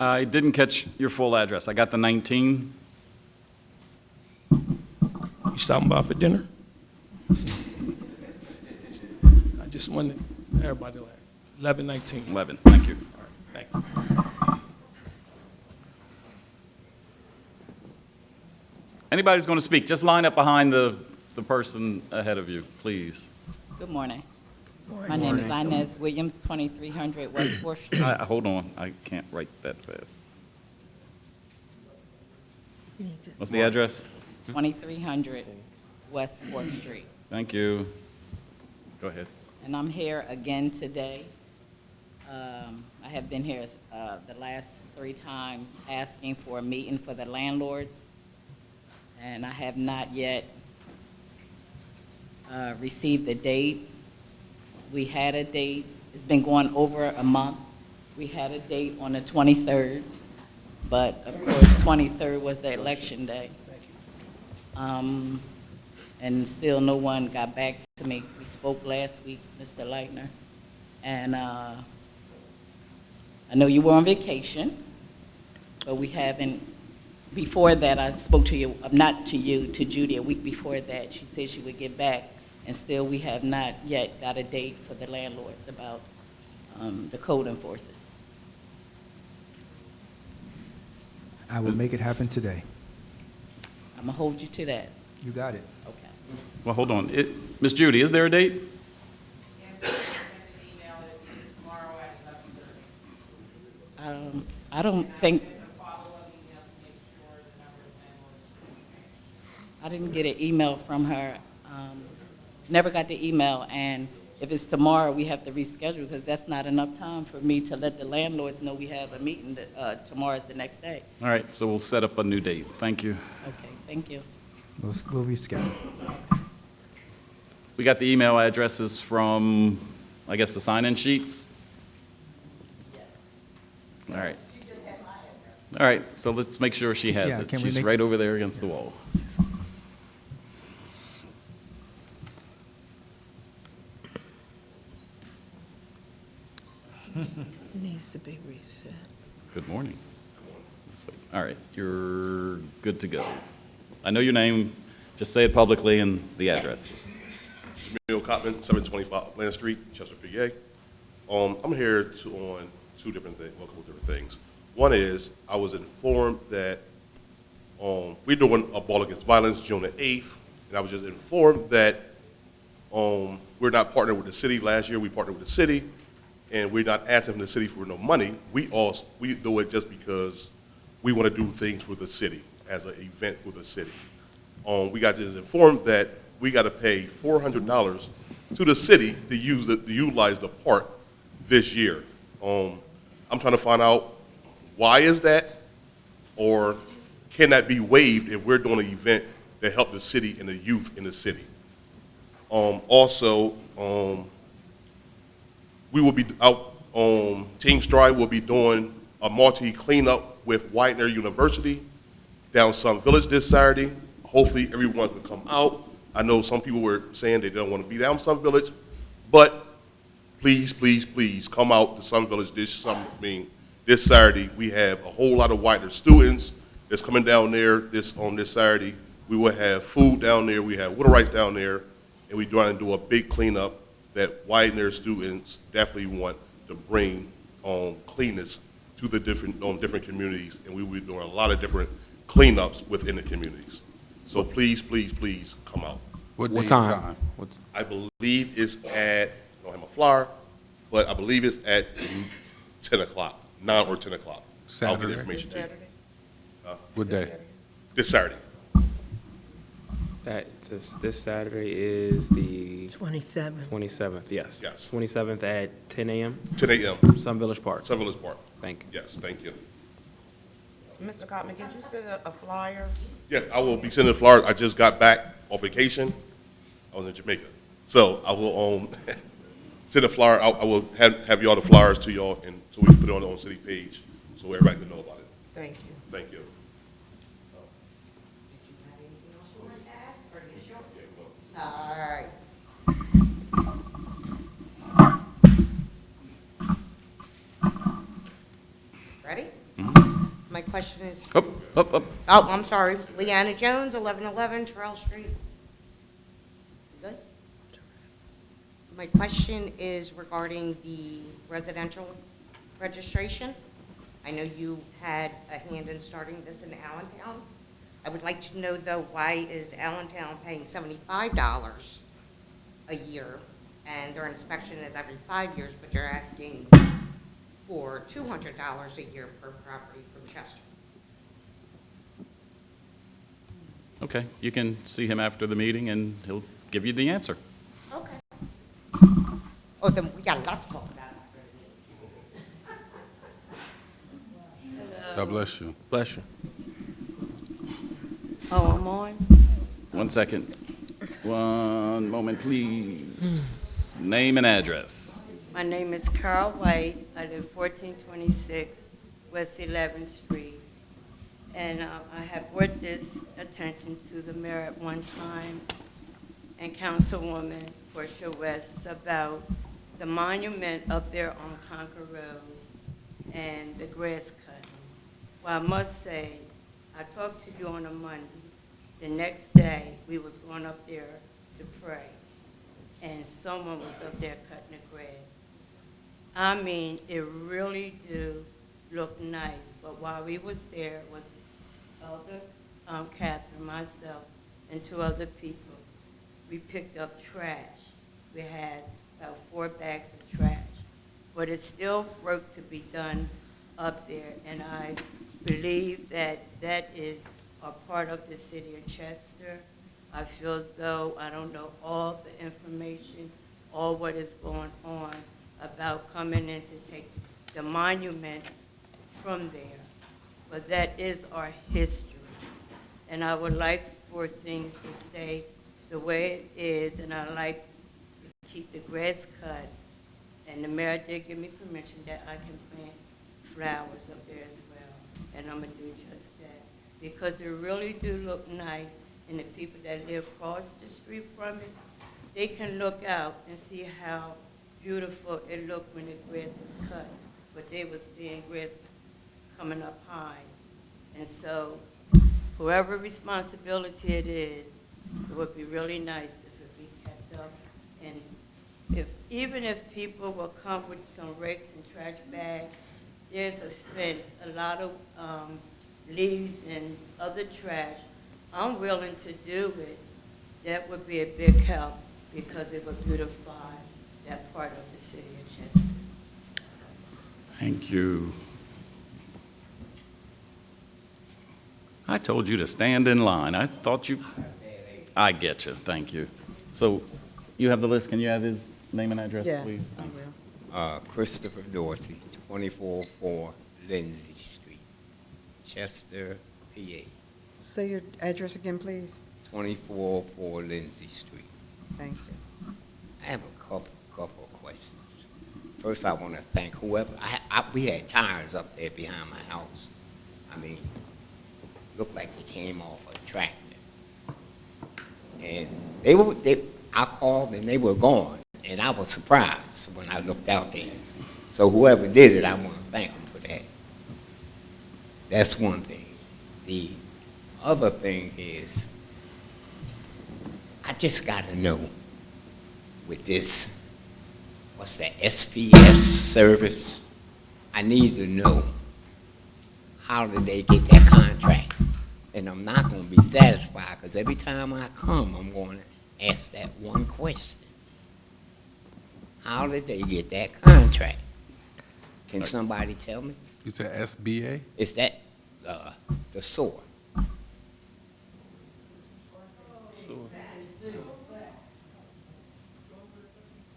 I didn't catch your full address. I got the 19. You stopping by for dinner? I just wanted everybody to laugh. 1119. 11, thank you. All right, thank you. Anybody who's going to speak, just line up behind the person ahead of you, please. Good morning. My name is Inez Williams, 2300 West 4th Street. Hold on, I can't write that fast. What's the address? 2300 West 4th Street. Thank you. Go ahead. And I'm here again today. I have been here the last 3 times asking for a meeting for the landlords, and I have not yet received a date. We had a date. It's been going over a month. We had a date on the 23rd, but of course, 23rd was the election day. And still no one got back to me. We spoke last week, Mr. Leitner, and I know you were on vacation, but we haven't. Before that, I spoke to you, not to you, to Judy a week before that. She said she would get back And still, we have not yet got a date for the landlords about the code enforcers. I will make it happen today. I'm going to hold you to that. You got it. Okay. Well, hold on. Ms. Judy, is there a date? I don't think, I didn't get an email from her. Never got the email, and if it's tomorrow, we have to reschedule, because that's not enough time for me to let the landlords know we have a meeting, that tomorrow's the next day. All right, so we'll set up a new date. Thank you. Okay, thank you. We'll reschedule. We got the email addresses from, I guess, the sign-in sheets? All right. All right, so let's make sure she has Yeah, it. can we She's make- right over there against the wall. Needs to be reset. Good morning. All right, you're good to go. I know your name, just say it publicly and the address. Jamil Cotman, 725 Land Street, Chester, PA. I'm here on two different things, well, a couple different things. One is, I was informed that we're doing a Ball Against Violence June the 8th, and I was just informed that we're not partnered with the city. Last year, we partnered with the city, and we're not asking the city for no money. We do it just because we want to do things for the city, as an event for the city. We got just informed that we got to pay $400 to the city to utilize the park this year. I'm trying to find out, why is that, or can that be waived if we're doing an event that help the city and the youth in the city? Also, we will be out, Team Stride will be doing a multi-cleanup with Widener University down Sun Village this Saturday. Hopefully everyone can come out. I know some people were saying they don't want to be down Sun Village, but please, please, please come out to Sun Village this Saturday. We have a whole lot of Widener students that's coming down there on this Saturday. We will have food down there, we have water rights down there, and we're trying to do a big cleanup that Widener students definitely want to bring cleanness to the different communities, and we will be doing a lot of different cleanups within the communities. So please, please, please come out. What What day time? and time? I believe it's at, I don't have my flyer, but I believe it's at 10 o'clock, 9 or 10 o'clock. I'll get Saturday? the information to you. What day? This Saturday. This Saturday is the 27th. 27th, yes. Yes. 27th at 10 a.m., 10 a.m. Sun Village Park. Sun Village Park. Thank you. Yes, thank you. Mr. Cotman, could you send a flyer? Yes, I will be sending flyers. I just got back off vacation. I was in Jamaica. So I will send a flyer. I will have y'all the flyers to y'all, and so we can put it on the city page so everybody can know about it. Thank you. Thank you. All right. Ready? My question is, Up, up, up. oh, I'm sorry, Leanna Jones, 1111 Terrell Street. Good? My question is regarding the residential registration. I know you had a hand in starting this in Allentown. I would like to know, though, why is Allentown paying $75 a year, and their inspection is every 5 years, but you're asking for $200 a year per property from Chester? Okay, you can see him after the meeting, and he'll give you the answer. Okay. Oh, then we got a lot to talk about. God bless you. Bless you. Oh, I'm on? 1 second. 1 moment, please. Name and address. My name is Carl White. I live 1426 West 11th Street. And I have brought this attention to the mayor at one time and Councilwoman Portia West about the monument up there on Concord Road and the grass cutting. Well, I must say, I talked to you on a Monday. The next day, we was going up there to pray. and someone was up there cutting the grass. I mean, it really do look nice, but while we was there, was Elder Catherine, myself, and 2 other people. We picked up trash. We had about 4 bags of trash. But it's still work to be done up there, and I believe that that is a part of the city of Chester. I feel as though I don't know all the information, all what is going on about coming in to take the monument from there. But that is our history. And I would like for things to stay the way it is, and I like to keep the grass cut. And the mayor did give me permission that I can plant flowers up there as well. And I'm gonna do just that. Because it really do look nice, and the people that live across the street from it, they can look out and see how beautiful it looked when the grass is cut. But they was seeing grass coming up high. And so, whoever responsibility it is, it would be really nice if it be kept up. And even if people will come with some rakes and trash bags, there's a fence, a lot of leaves and other trash. I'm willing to do it. That would be a big help because it would beautify that part of the city of Chester. Thank you. I told you to stand in line. I thought you, I get you, thank you. So you have the list, can you have his name and address, Yes, please? I Thanks. will. Christopher Dorsey, 244 Lindsay Street, Chester, PA. Say your address again, please. 244 Lindsay Street. Thank you. I have a couple of questions. First, I want to thank whoever. We had tires up there behind my house. I mean, looked like they came off a tractor. And I called and they were gone. And I was surprised when I looked out there. So whoever did it, I want to thank them for that. That's one thing. The other thing is, I just got to know with this, what's that, SPS service? I need to know, how did they get that contract? And I'm not going to be satisfied because every time I come, I'm going to ask that one question. How did they get that contract? Can somebody tell me? You said SBA? Is that the SOAR?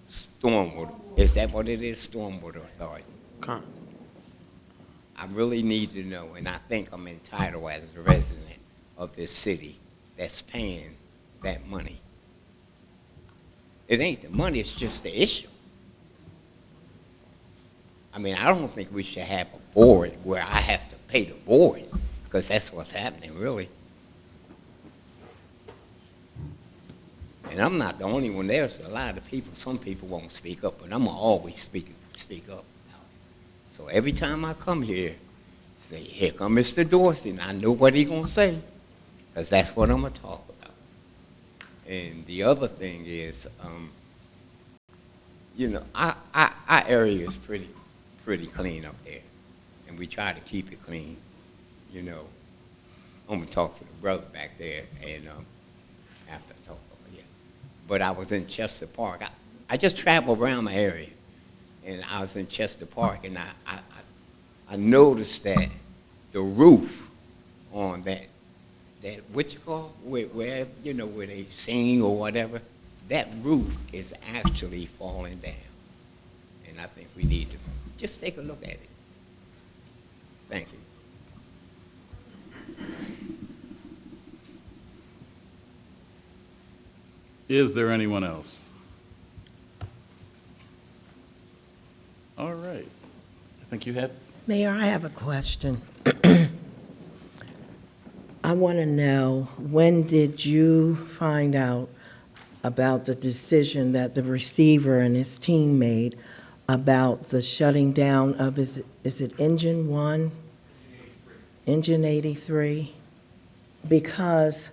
Stormwater. Is that what it is? Stormwater Authority. I really need to know, and I think I'm entitled as a resident of this city that's paying that money. It ain't the money, it's just the issue. I mean, I don't think we should have a board where I have to pay the board, because that's what's happening, really. And I'm not the only one. There's a lot of people, some people won't speak up, but I'm always speak up. So every time I come here, say, here come Mr. Dorsey, and I know what he's going to say, because that's what I'm going to talk about. And the other thing is, you know, our area is pretty clean up there, and we try to keep it clean, you know. I'm going to talk to the brother back there, and after I talk over here. But I was in Chester Park. I just travel around my area, and I was in Chester Park, and I noticed that the roof on that what you call, where, you know, where they sing or whatever, that roof is actually falling down. And I think we need to just take a look at it. Thank you. Is there anyone else? All right. I think you had. Mayor, I have a question. I want to know, when did you find out about the decision that the receiver and his team made about the shutting down of, is it Engine 1? Engine 83? Because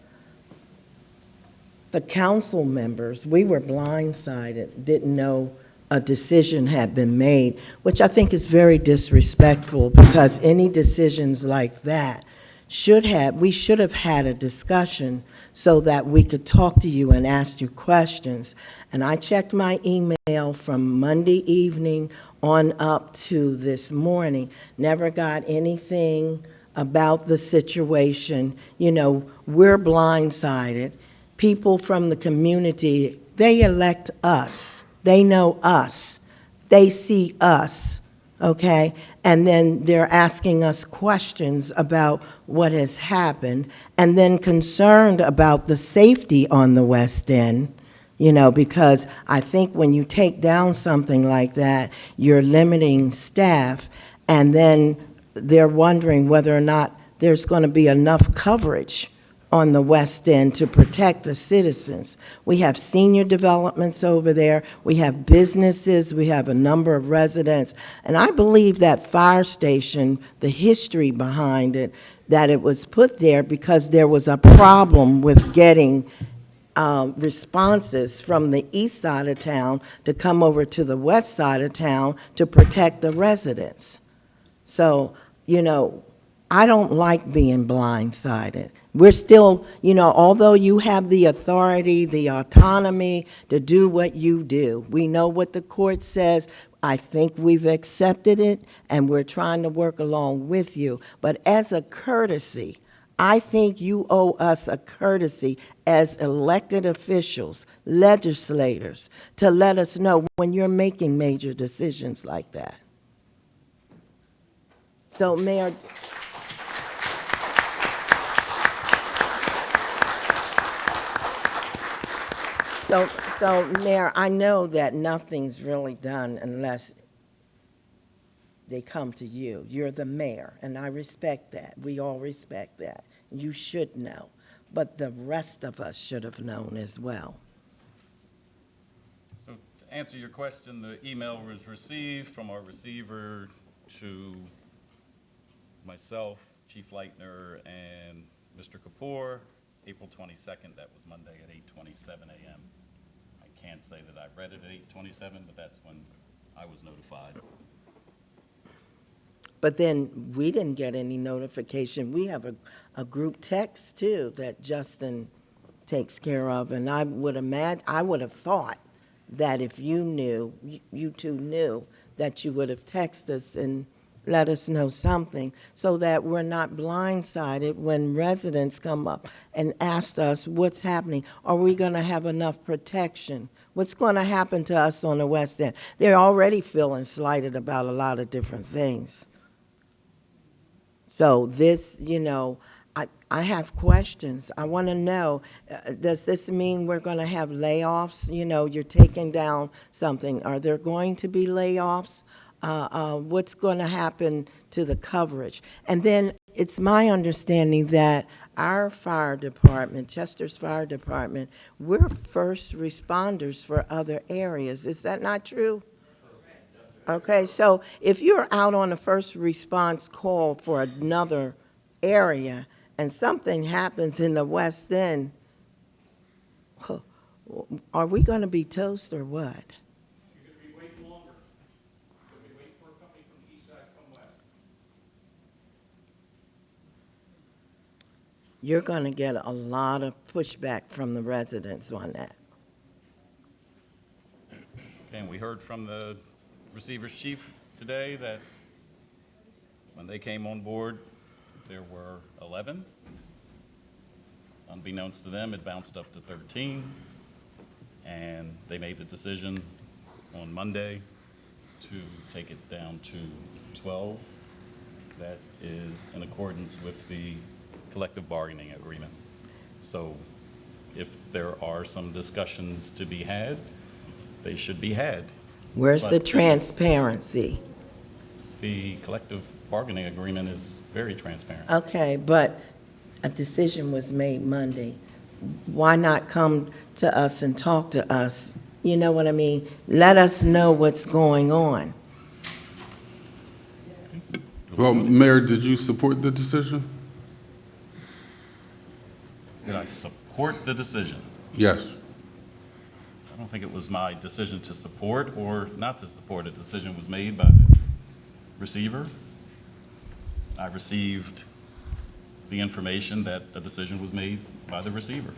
the council members, we were blindsided, didn't know a decision had been made, which I think is very disrespectful, because any decisions like that we should have had a discussion so that we could talk to you and ask you questions. And I checked my email from Monday evening on up to this morning, never got anything about the situation. You know, we're blindsided. People from the community, they elect us. They know us. They see us, okay? And then they're asking us questions about what has happened, and then concerned about the safety on the West End, you know, because I think when you take down something like that, you're limiting staff, and then they're wondering whether or not there's going to be enough coverage on the West End to protect the citizens. We have senior developments over there, we have businesses, we have a number of residents, and I believe that fire station, the history behind it, that it was put there because there was a problem with getting responses from the east side of town to come over to the west side of town to protect the residents. So, you know, I don't like being blindsided. We're still, you know, although you have the authority, the autonomy to do what you do, we know what the court says. I think we've accepted it, and we're trying to work along with you. But as a courtesy, I think you owe us a courtesy as elected officials, legislators, to let us know when you're making major decisions like that. So, Mayor, So, Mayor, I know that nothing's really done unless they come to you. You're the mayor, and I respect that. We all respect that. You should know. But the rest of us should have known as well. So to answer your question, the email was received from our receiver to myself, Chief Leitner, and Mr. Kapoor, April 22nd. That was Monday at 8:27 a.m. I can't say that I read it at 8:27, but that's when I was notified. But then we didn't get any notification. We have a group text, too, that Justin takes care of, and I would have thought that if you knew, you two knew, that you would have texted us and let us know something so that we're not blindsided when residents come up and ask us what's happening. Are we going to have enough protection? What's going to happen to us on the West End? They're already feeling slighted about a lot of different things. So this, you know, I have questions. I want to know, does this mean we're going to have layoffs? You know, you're taking down something. Are there going to be layoffs? What's going to happen to the coverage? And then it's my understanding that our fire department, Chester's Fire Department, we're first responders for other areas. Is that not true? Okay, so if you're out on a first response call for another area and something happens in the West End, are we going to be toast or what? You're going to get a lot of pushback from the residents on that. Okay, and we heard from the receiver's chief today that when they came on board, there were 11. Unbeknownst to them, it bounced up to 13, and they made the decision on Monday to take it down to 12. That is in accordance with the collective bargaining agreement. So if there are some discussions to be had, they should be had. Where's But the transparency? the collective bargaining agreement is very transparent. Okay, but a decision was made Monday. Why not come to us and talk to us? You know what I mean? Let us know what's going on. Well, Mayor, did you support the decision? Did I support the decision? Yes. I don't think it was my decision to support or not to support. A decision was made by the receiver. I received the information that a decision was made by the receiver.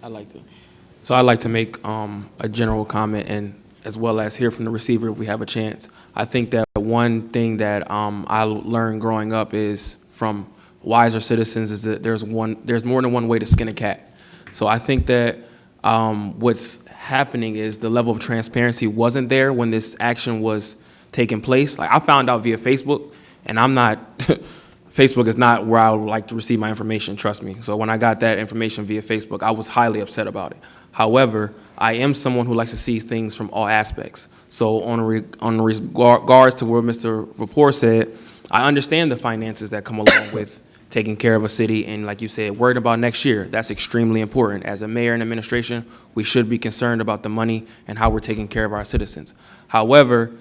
I'd like to make a general comment, and as well as hear from the receiver if we have a chance. I think that one thing that I learned growing up is from wiser citizens is that there's more than one way to skin a cat. So I think that what's happening is the level of transparency wasn't there when this action was taking place. Like, I found out via Facebook, and I'm not Facebook is not where I would like to receive my information, trust me. So when I got that information via Facebook, I was highly upset about it. However, I am someone who likes to see things from all aspects. So on regards to what Mr. Rapport said, I understand the finances that come along with taking care of a city, and like you said, worried about next year. That's extremely important. As a mayor and administration, we should be concerned about the money and how we're taking care of our citizens. However,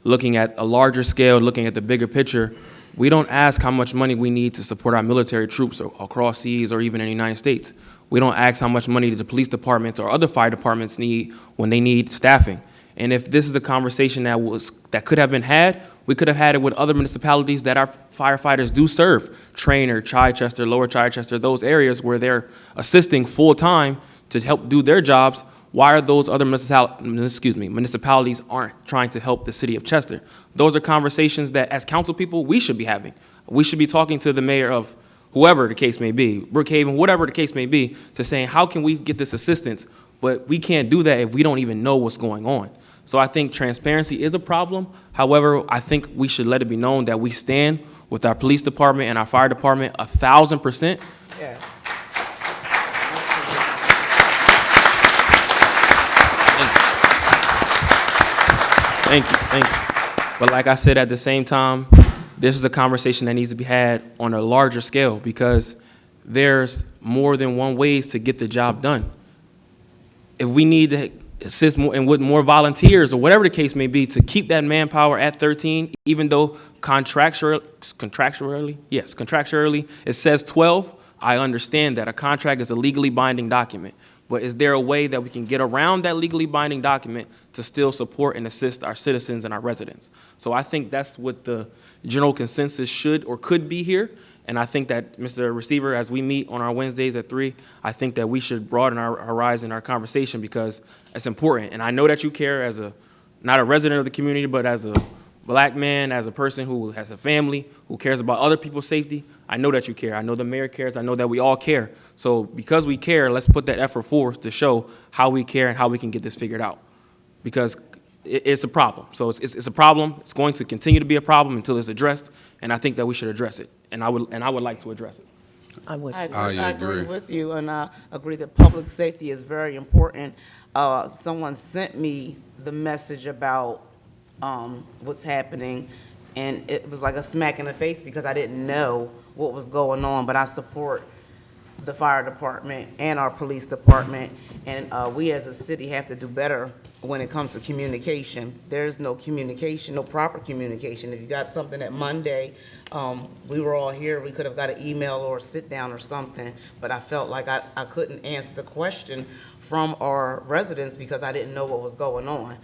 looking at a larger scale, looking at the bigger picture, we don't ask how much money we need to support our military troops across seas or even in the United States. We don't ask how much money the police departments or other fire departments need when they need staffing. And if this is a conversation that could have been had, we could have had it with other municipalities that our firefighters do serve. Trainer, Chichester, Lower Chichester, those areas where they're assisting full-time to help do their jobs. Why are those other municipalities aren't trying to help the city of Chester? Those are conversations that, as council people, we should be having. We should be talking to the mayor of whoever the case may be, Brookhaven, whatever the case may be, to saying, how can we get this assistance? But we can't do that if we don't even know what's going on. So I think transparency is a problem. However, I think we should let it be known that we stand with our police department and our fire department 1,000%. Yes. Thank you. But like I said, at the same time, this is a conversation that needs to be had on a larger scale, because there's more than one ways to get the job done. If we need to assist more and with more volunteers or whatever the case may be to keep that manpower at 13, even though contractually it says 12, I understand that a contract is a legally binding document. But is there a way that we can get around that legally binding document to still support and assist our citizens and our residents? So I think that's what the general consensus should or could be here. And I think that, Mr. Receiver, as we meet on our Wednesdays at 3, I think that we should broaden our horizon, our conversation, because it's important. And I know that you care as not a resident of the community, but as a black man, as a person who has a family, who cares about other people's safety. I know that you care. I know the mayor cares. I know that we all care. So because we care, let's put that effort forth to show how we care and how we can get this figured out. Because it's a problem. So it's a problem. It's going to continue to be a problem until it's addressed. And I think that we should address it. And I would like to address it. I agree with you, and I agree that public safety is very important. Someone sent me the message about what's happening, and it was like a smack in the face because I didn't know what was going on, but I support the fire department and our police department, and we as a city have to do better when it comes to communication. There's no communication, no proper communication. If you got something at Monday, we were all here, we could have got an email or a sit down or something, but I felt like I couldn't answer the question from our residents because I didn't know what was going on.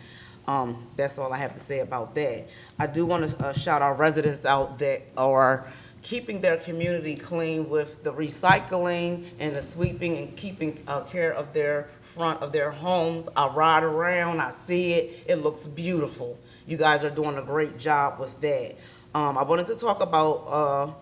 That's all I have to say about that. I do want to shout our residents out that are keeping their community clean with the recycling and the sweeping and keeping care of their front of their homes. I ride around, I see it, it looks beautiful. You guys are doing a great job with that. I wanted to talk about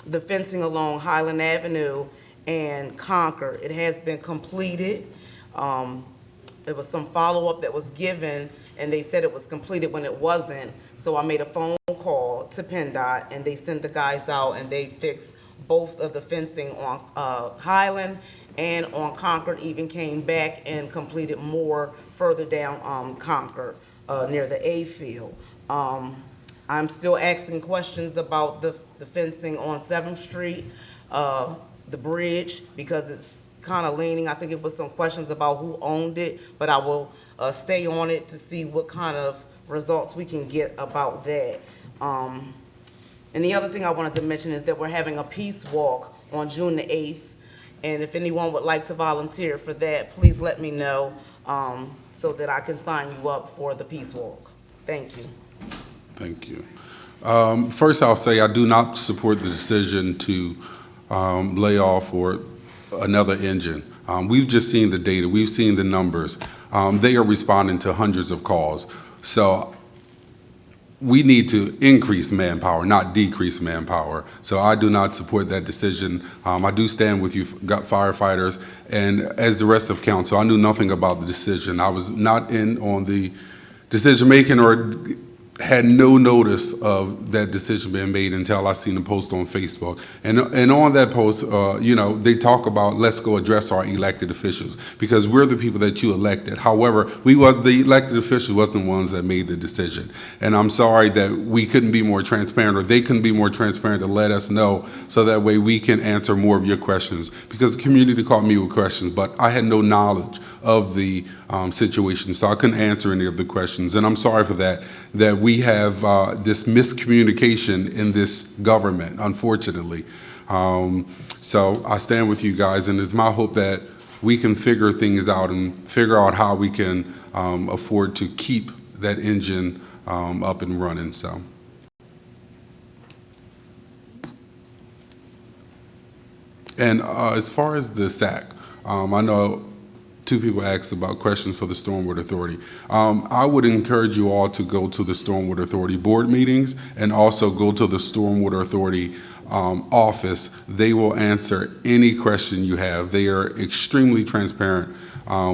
the fencing along Highland Avenue and Concord. It has been completed. There was some follow-up that was given, and they said it was completed when it wasn't. So I made a phone call to PennDOT, and they sent the guys out, and they fixed both of the fencing on Highland and on Concord, even came back and completed more further down Concord near the A field. I'm still asking questions about the fencing on 7th Street, the bridge, because it's kind of leaning. I think it was some questions about who owned it, but I will stay on it to see what kind of results we can get about that. And the other thing I wanted to mention is that we're having a peace walk on June the 8th. And if anyone would like to volunteer for that, please let me know so that I can sign you up for the Peace Walk. Thank you. Thank you. First, I'll say I do not support the decision to lay off or another engine. We've just seen the data. We've seen the numbers. They are responding to hundreds of calls. So we need to increase manpower, not decrease manpower. So I do not support that decision. I do stand with you firefighters, and as the rest of council, I knew nothing about the decision. I was not in on the decision-making or had no notice of that decision being made until I seen the post on Facebook. And on that post, they talk about let's go address our elected officials because we're the people that you elected. However, the elected officials wasn't the ones that made the decision. And I'm sorry that we couldn't be more transparent or they couldn't be more transparent to let us know so that way we can answer more of your questions because the community called me with questions, but I had no knowledge of the situation, so I couldn't answer any of the questions. And I'm sorry for that we have this miscommunication in this government, unfortunately. So I stand with you guys, and it's my hope that we can figure things out and figure out how we can afford to keep that engine up and running. So. And as far as the SAC, I know two people asked about questions for the Stormwater Authority. I would encourage you all to go to the Stormwater Authority board meetings and also go to the Stormwater Authority office. They will answer any question you have. They are extremely transparent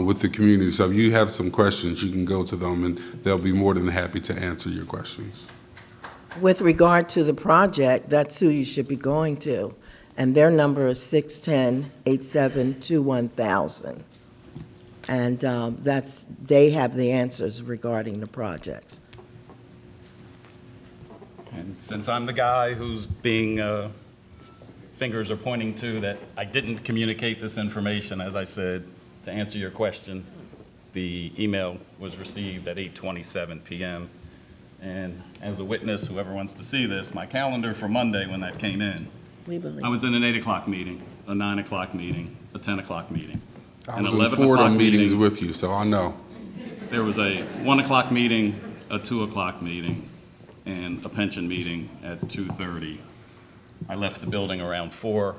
with the community. So if you have some questions, you can go to them and they'll be more than happy to answer your questions. With regard to the project, that's who you should be going to. And their number is 610-872-1000. And they have the answers regarding the projects. And since I'm the guy who's being, fingers are pointing to that I didn't communicate this information, as I said, to answer your question, the email was received at 8:27 p.m. And as a witness, whoever wants to see this, my calendar for Monday when that came in, I was in an 8 o'clock meeting, a 9 o'clock meeting, a 10 o'clock meeting. I was in Florida meetings with you, so I know. There was a 1 o'clock meeting, a 2 o'clock meeting, and a pension meeting at 2:30. I left the building around 4.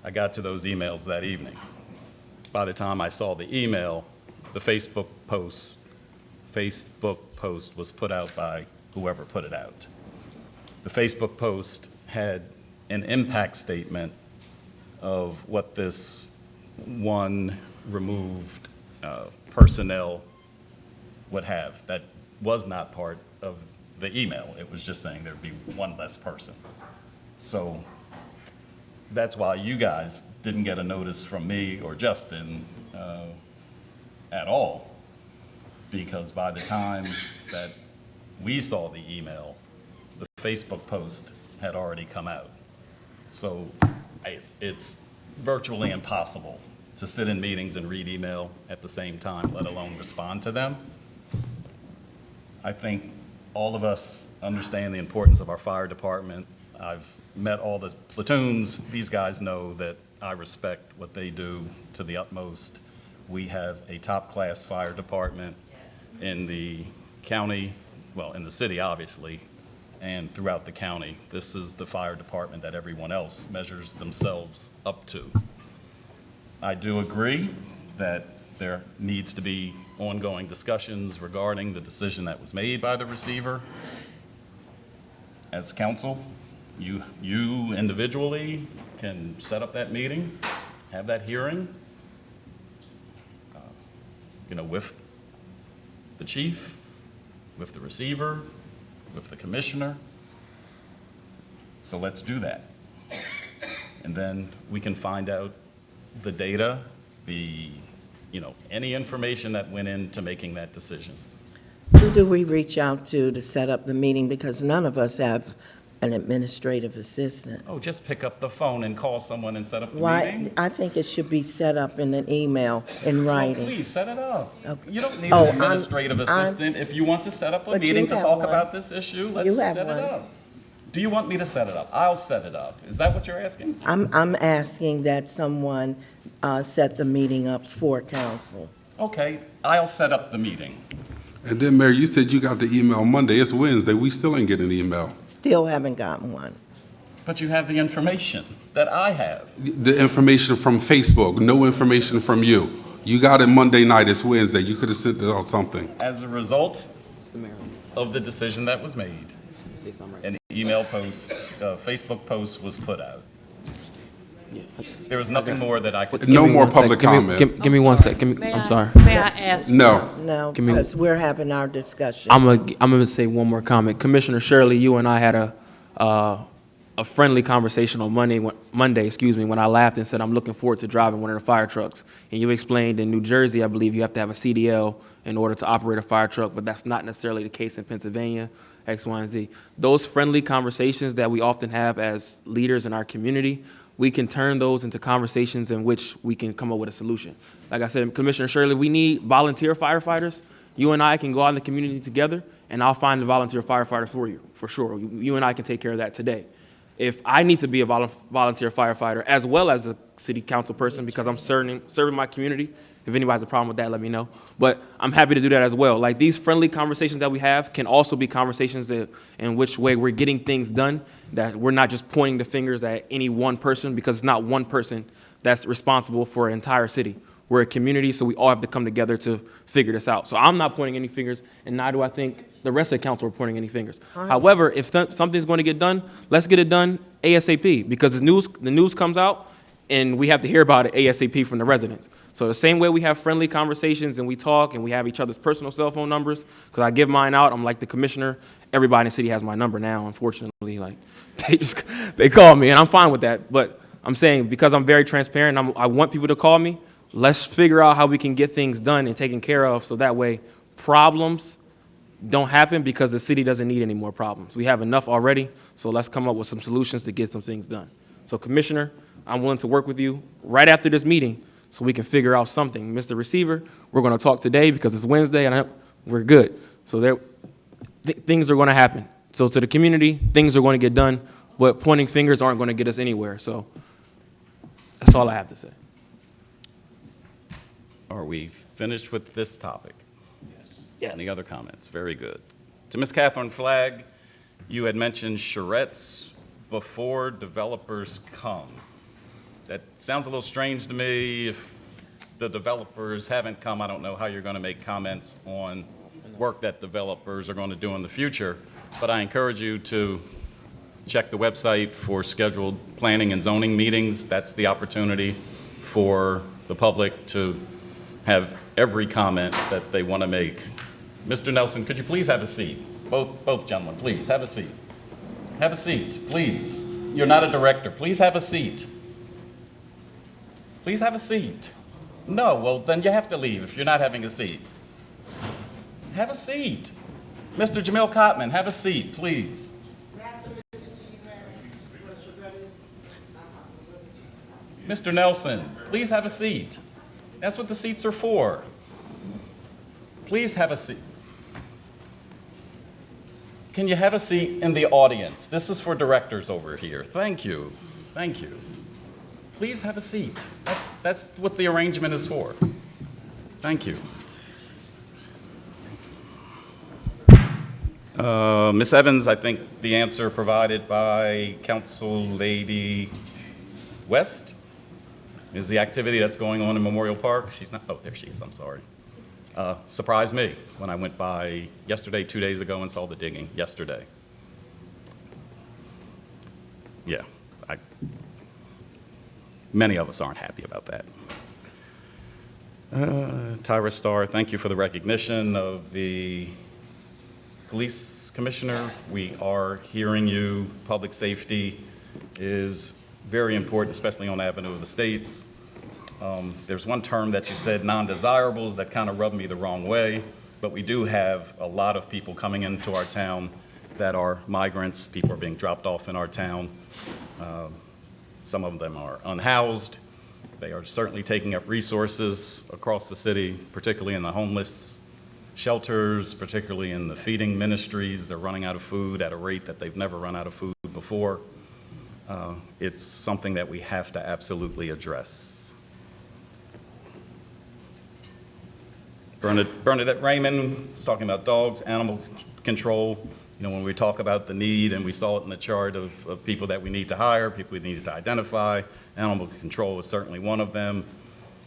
I got to those emails that evening. By the time I saw the email, the Facebook post was put out by whoever put it out. The Facebook post had an impact statement of what this one removed personnel would have. That was not part of the email. It was just saying there'd be one less person. So that's why you guys didn't get a notice from me or Justin at all, because by the time that we saw the email, the Facebook post had already come out. So it's virtually impossible to sit in meetings and read email at the same time, let alone respond to them. I think all of us understand the importance of our fire department. I've met all the platoons. These guys know that I respect what they do to the utmost. We have a top-class fire department in the county, well, in the city, obviously, and throughout the county. This is the fire department that everyone else measures themselves up to. I do agree that there needs to be ongoing discussions regarding the decision that was made by the receiver. As council, you individually can set up that meeting, have that hearing, with the chief, with the receiver, with the commissioner. So let's do that. And then we can find out the data, any information that went into making that decision. Who do we reach out to set up the meeting? Because none of us have an administrative assistant. Oh, just pick up the phone and call someone and set up the Why? meeting? I think it should be set up in an email, in writing. Oh, please, set it up. Okay. You don't need an administrative assistant. If you want to set up a But meeting you to have talk one. about this issue, let's You have set one. it up. Do you want me to set it up? I'll set it up. Is that what you're asking? I'm asking that someone set the meeting up for council. Okay, I'll set up the meeting. And then, Mayor, you said you got the email Monday. It's Wednesday. We still ain't getting an email. Still haven't gotten one. But you have the information that I have. The information from Facebook, no information from you. You got it Monday night. It's Wednesday. You could have sent out something. As a result of the decision that was made, an email post, a Facebook post was put out. There was nothing more that I could say. No more public comment. Give me one sec. I'm sorry. May I ask? No. No, Give me- because we're having our discussion. I'm gonna say one more comment. Commissioner Shirley, you and I had a friendly conversation on Monday, when I laughed and said I'm looking forward to driving one of the fire trucks. And you explained in New Jersey, I believe you have to have a CDL in order to operate a fire truck, but that's not necessarily the case in Pennsylvania, X, Y, and Z. Those friendly conversations that we often have as leaders in our community, we can turn those into conversations in which we can come up with a solution. Like I said, Commissioner Shirley, we need volunteer firefighters. You and I can go out in the community together, and I'll find a volunteer firefighter for you, for sure. You and I can take care of that today. If I need to be a volunteer firefighter as well as a city council person because I'm serving my community, if anybody has a problem with that, let me know. But I'm happy to do that as well. Like these friendly conversations that we have can also be conversations in which way we're getting things done, that we're not just pointing the fingers at any one person because it's not one person that's responsible for an entire city. We're a community, so we all have to come together to figure this out. So I'm not pointing any fingers, and neither do I think the rest of the council are pointing any fingers. However, if something's going to get done, let's get it done ASAP, because the news comes out, and we have to hear about it ASAP from the residents. So the same way we have friendly conversations and we talk and we have each other's personal cell phone numbers, because I give mine out, I'm like the commissioner, everybody in the city has my number now, unfortunately. Like, they call me, and I'm fine with that. But I'm saying, because I'm very transparent, I want people to call me, let's figure out how we can get things done and taken care of so that way problems don't happen, because the city doesn't need any more problems. We have enough already, so let's come up with some solutions to get some things done. So, Commissioner, I'm willing to work with you right after this meeting so we can figure out something. Mr. Receiver, we're going to talk today because it's Wednesday and we're good. So things are going to happen. So to the community, things are going to get done, but pointing fingers aren't going to get us anywhere. So that's all I have to say. Are we finished with this topic? Yes. Any other comments? Very good. To Ms. Catherine Flagg, you had mentioned charrettes before developers come. That sounds a little strange to me. If the developers haven't come, I don't know how you're going to make comments on work that developers are going to do in the future. But I encourage you to check the website for scheduled planning and zoning meetings. That's the opportunity for the public to have every comment that they want to make. Mr. Nelson, could you please have a seat? Both gentlemen, please, have a seat. Have a seat, please. You're not a director. Please have a seat. Please have a seat. No, well, then you have to leave if you're not having a seat. Have a seat. Mr. Jamil Cotman, have a seat, please. Mr. Nelson, please have a seat. That's what the seats are for. Please have a seat. Can you have a seat in the audience? This is for directors over here. Thank you. Thank you. Please have a seat. That's what the arrangement is for. Thank you. Ms. Evans, I think the answer provided by Council Lady West is the activity that's going on in Memorial Park. She's not, oh, there she is, I'm sorry. Surprised me when I went by yesterday, 2 days ago, and saw the digging yesterday. Yeah, many of us aren't happy about that. Tyra Starr, thank you for the recognition of the police commissioner. We are hearing you. Public safety is very important, especially on Avenue of the States. There's one term that you said, non-desirables, that kind of rubbed me the wrong way, but we do have a lot of people coming into our town that are migrants. People are being dropped off in our town. Some of them are unhoused. They are certainly taking up resources across the city, particularly in the homeless shelters, particularly in the feeding ministries. They're running out of food at a rate that they've never run out of food before. It's something that we have to absolutely address. Bernadette Raymond was talking about dogs, animal control. You know, when we talk about the need, and we saw it in the chart of people that we need to hire, people we need to identify, animal control is certainly one of them.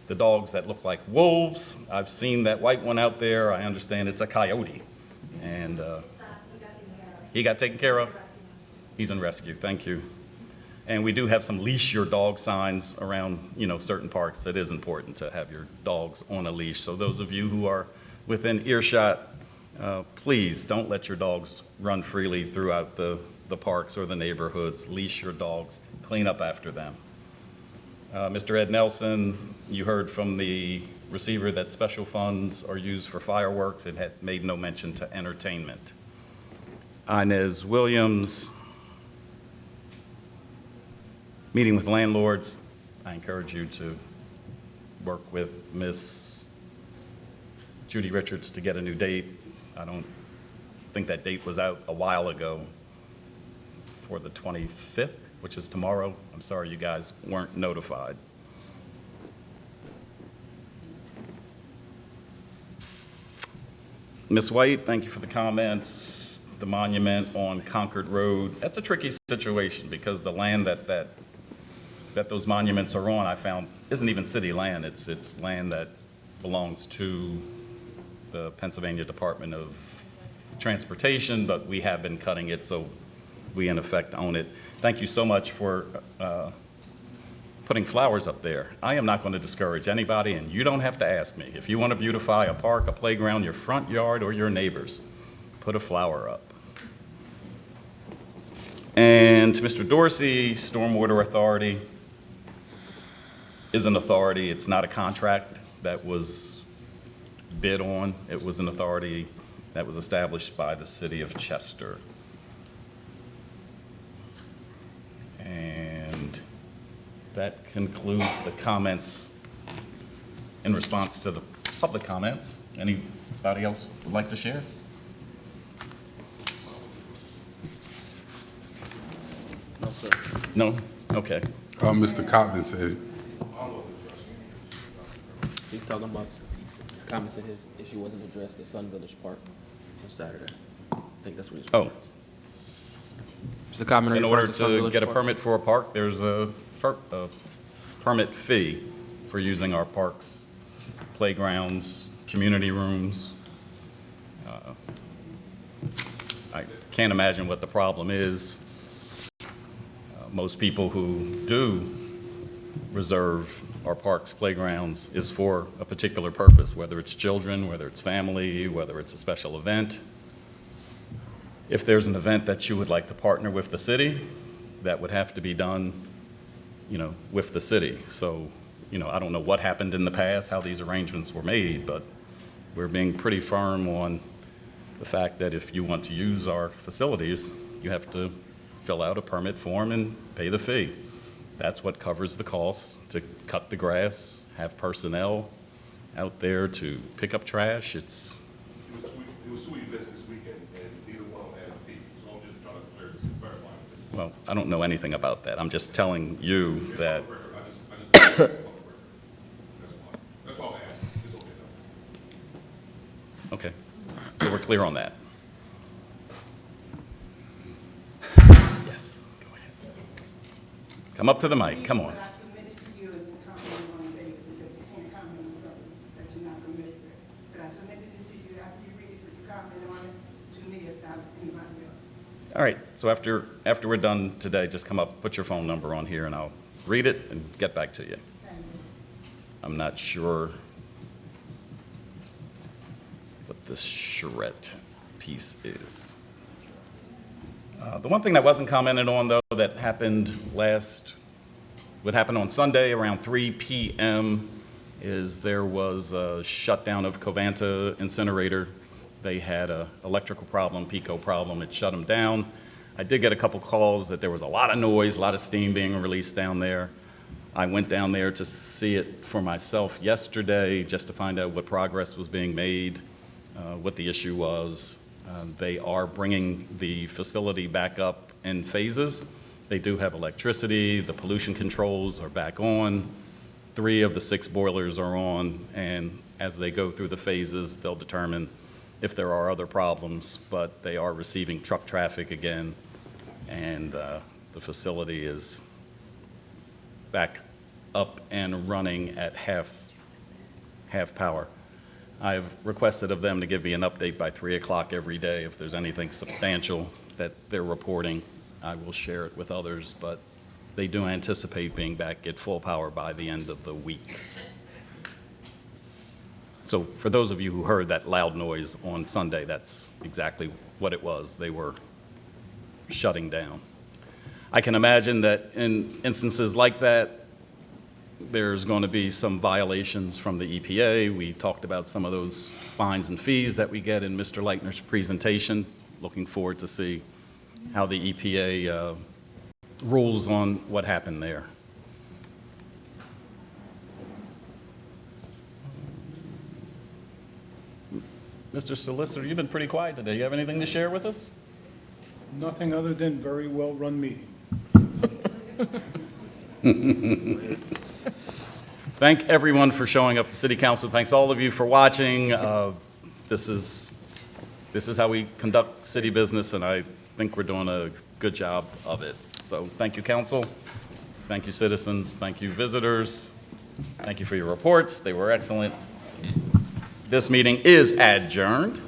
The dogs that look like wolves, I've seen that white one out there. I understand it's a coyote. And he got taken care of? He's in rescue, thank you. And we do have some leash your dog signs around, you know, certain parks. It is important to have your dogs on a leash. So those of you who are within earshot, please don't let your dogs run freely throughout the parks or the neighborhoods. Leash your dogs, clean up after them. Mr. Ed Nelson, you heard from the receiver that special funds are used for fireworks. It had made no mention to entertainment. Inez Williams, meeting with landlords. I encourage you to work with Miss Judy Richards to get a new date. I don't think that date was out a while ago for the 25th, which is tomorrow. I'm sorry you guys weren't notified. Ms. White, thank you for the comments. The monument on Concord Road, that's a tricky situation because the land that those monuments are on, I found, isn't even city land. It's land that belongs to the Pennsylvania Department of Transportation, but we have been cutting it, so we in effect own it. Thank you so much for putting flowers up there. I am not going to discourage anybody, and you don't have to ask me. If you want to beautify a park, a playground, your front yard, or your neighbors, put a flower up. And to Mr. Dorsey, Stormwater Authority is an authority. It's not a contract that was bid on. It was an authority that was established by the city of Chester. And that concludes the comments in response to the public comments. Anybody else would like to share? No, sir. No? Okay. Mr. Cotton said, He's talking about comments that his issue wasn't addressed at Sun Village Park on Saturday. I think that's what he's. Oh. Mr. Common, In order to get a permit for a park, there's a permit fee for using our parks, playgrounds, community rooms. I can't imagine what the problem is. Most people who do reserve our parks, playgrounds, is for a particular purpose, whether it's children, whether it's family, whether it's a special event. If there's an event that you would like to partner with the city, that would have to be done, you know, with the city. So, you know, I don't know what happened in the past, how these arrangements were made, but we're being pretty firm on the fact that if you want to use our facilities, you have to fill out a permit form and pay the fee. That's what covers the costs to cut the grass, have personnel out there to pick up trash. It was two events this weekend, and neither one of them had a fee, so I'm just trying to clarify this. Well, I don't know anything about that. I'm just telling you that. That's all I asked. It's okay though. Okay, so we're clear on that. Yes, go ahead. Come up to the mic, come on. I submitted to you and commented on the date because you can't comment on something that you're not familiar with. But I submitted it to you after you read it, you comment on it to me if not anybody else. All right, so after we're done today, just come up, put your phone number on here, and I'll read it and get back to you. I'm not sure what this charrette piece is. The one thing that wasn't commented on, though, that happened what happened on Sunday around 3 p.m. is there was a shutdown of Covanta incinerator. They had an electrical problem, PICO problem. It shut them down. I did get a couple calls that there was a lot of noise, a lot of steam being released down there. I went down there to see it for myself yesterday just to find out what progress was being made, what the issue was. They are bringing the facility back up in phases. They do have electricity, the pollution controls are back on, 3 of the 6 boilers are on, and as they go through the phases, they'll determine if there are other problems, but they are receiving truck traffic again, and the facility is back up and running at half power. I've requested of them to give me an update by 3 o'clock every day. If there's anything substantial that they're reporting, I will share it with others, but they do anticipate being back at full power by the end of the week. So for those of you who heard that loud noise on Sunday, that's exactly what it was. They were shutting down. I can imagine that in instances like that, there's going to be some violations from the EPA. We talked about some of those fines and fees that we get in Mr. Leitner's presentation. Looking forward to see how the EPA rules on what happened there. Mr. Solicitor, you've been pretty quiet today. You have anything to share with us? Nothing other than very well-run meeting. Thank everyone for showing up to City Council. Thanks all of you for watching. This is how we conduct city business, and I think we're doing a good job of it. So thank you, Council. Thank you, citizens. Thank you, visitors. Thank you for your reports. They were excellent. This meeting is adjourned.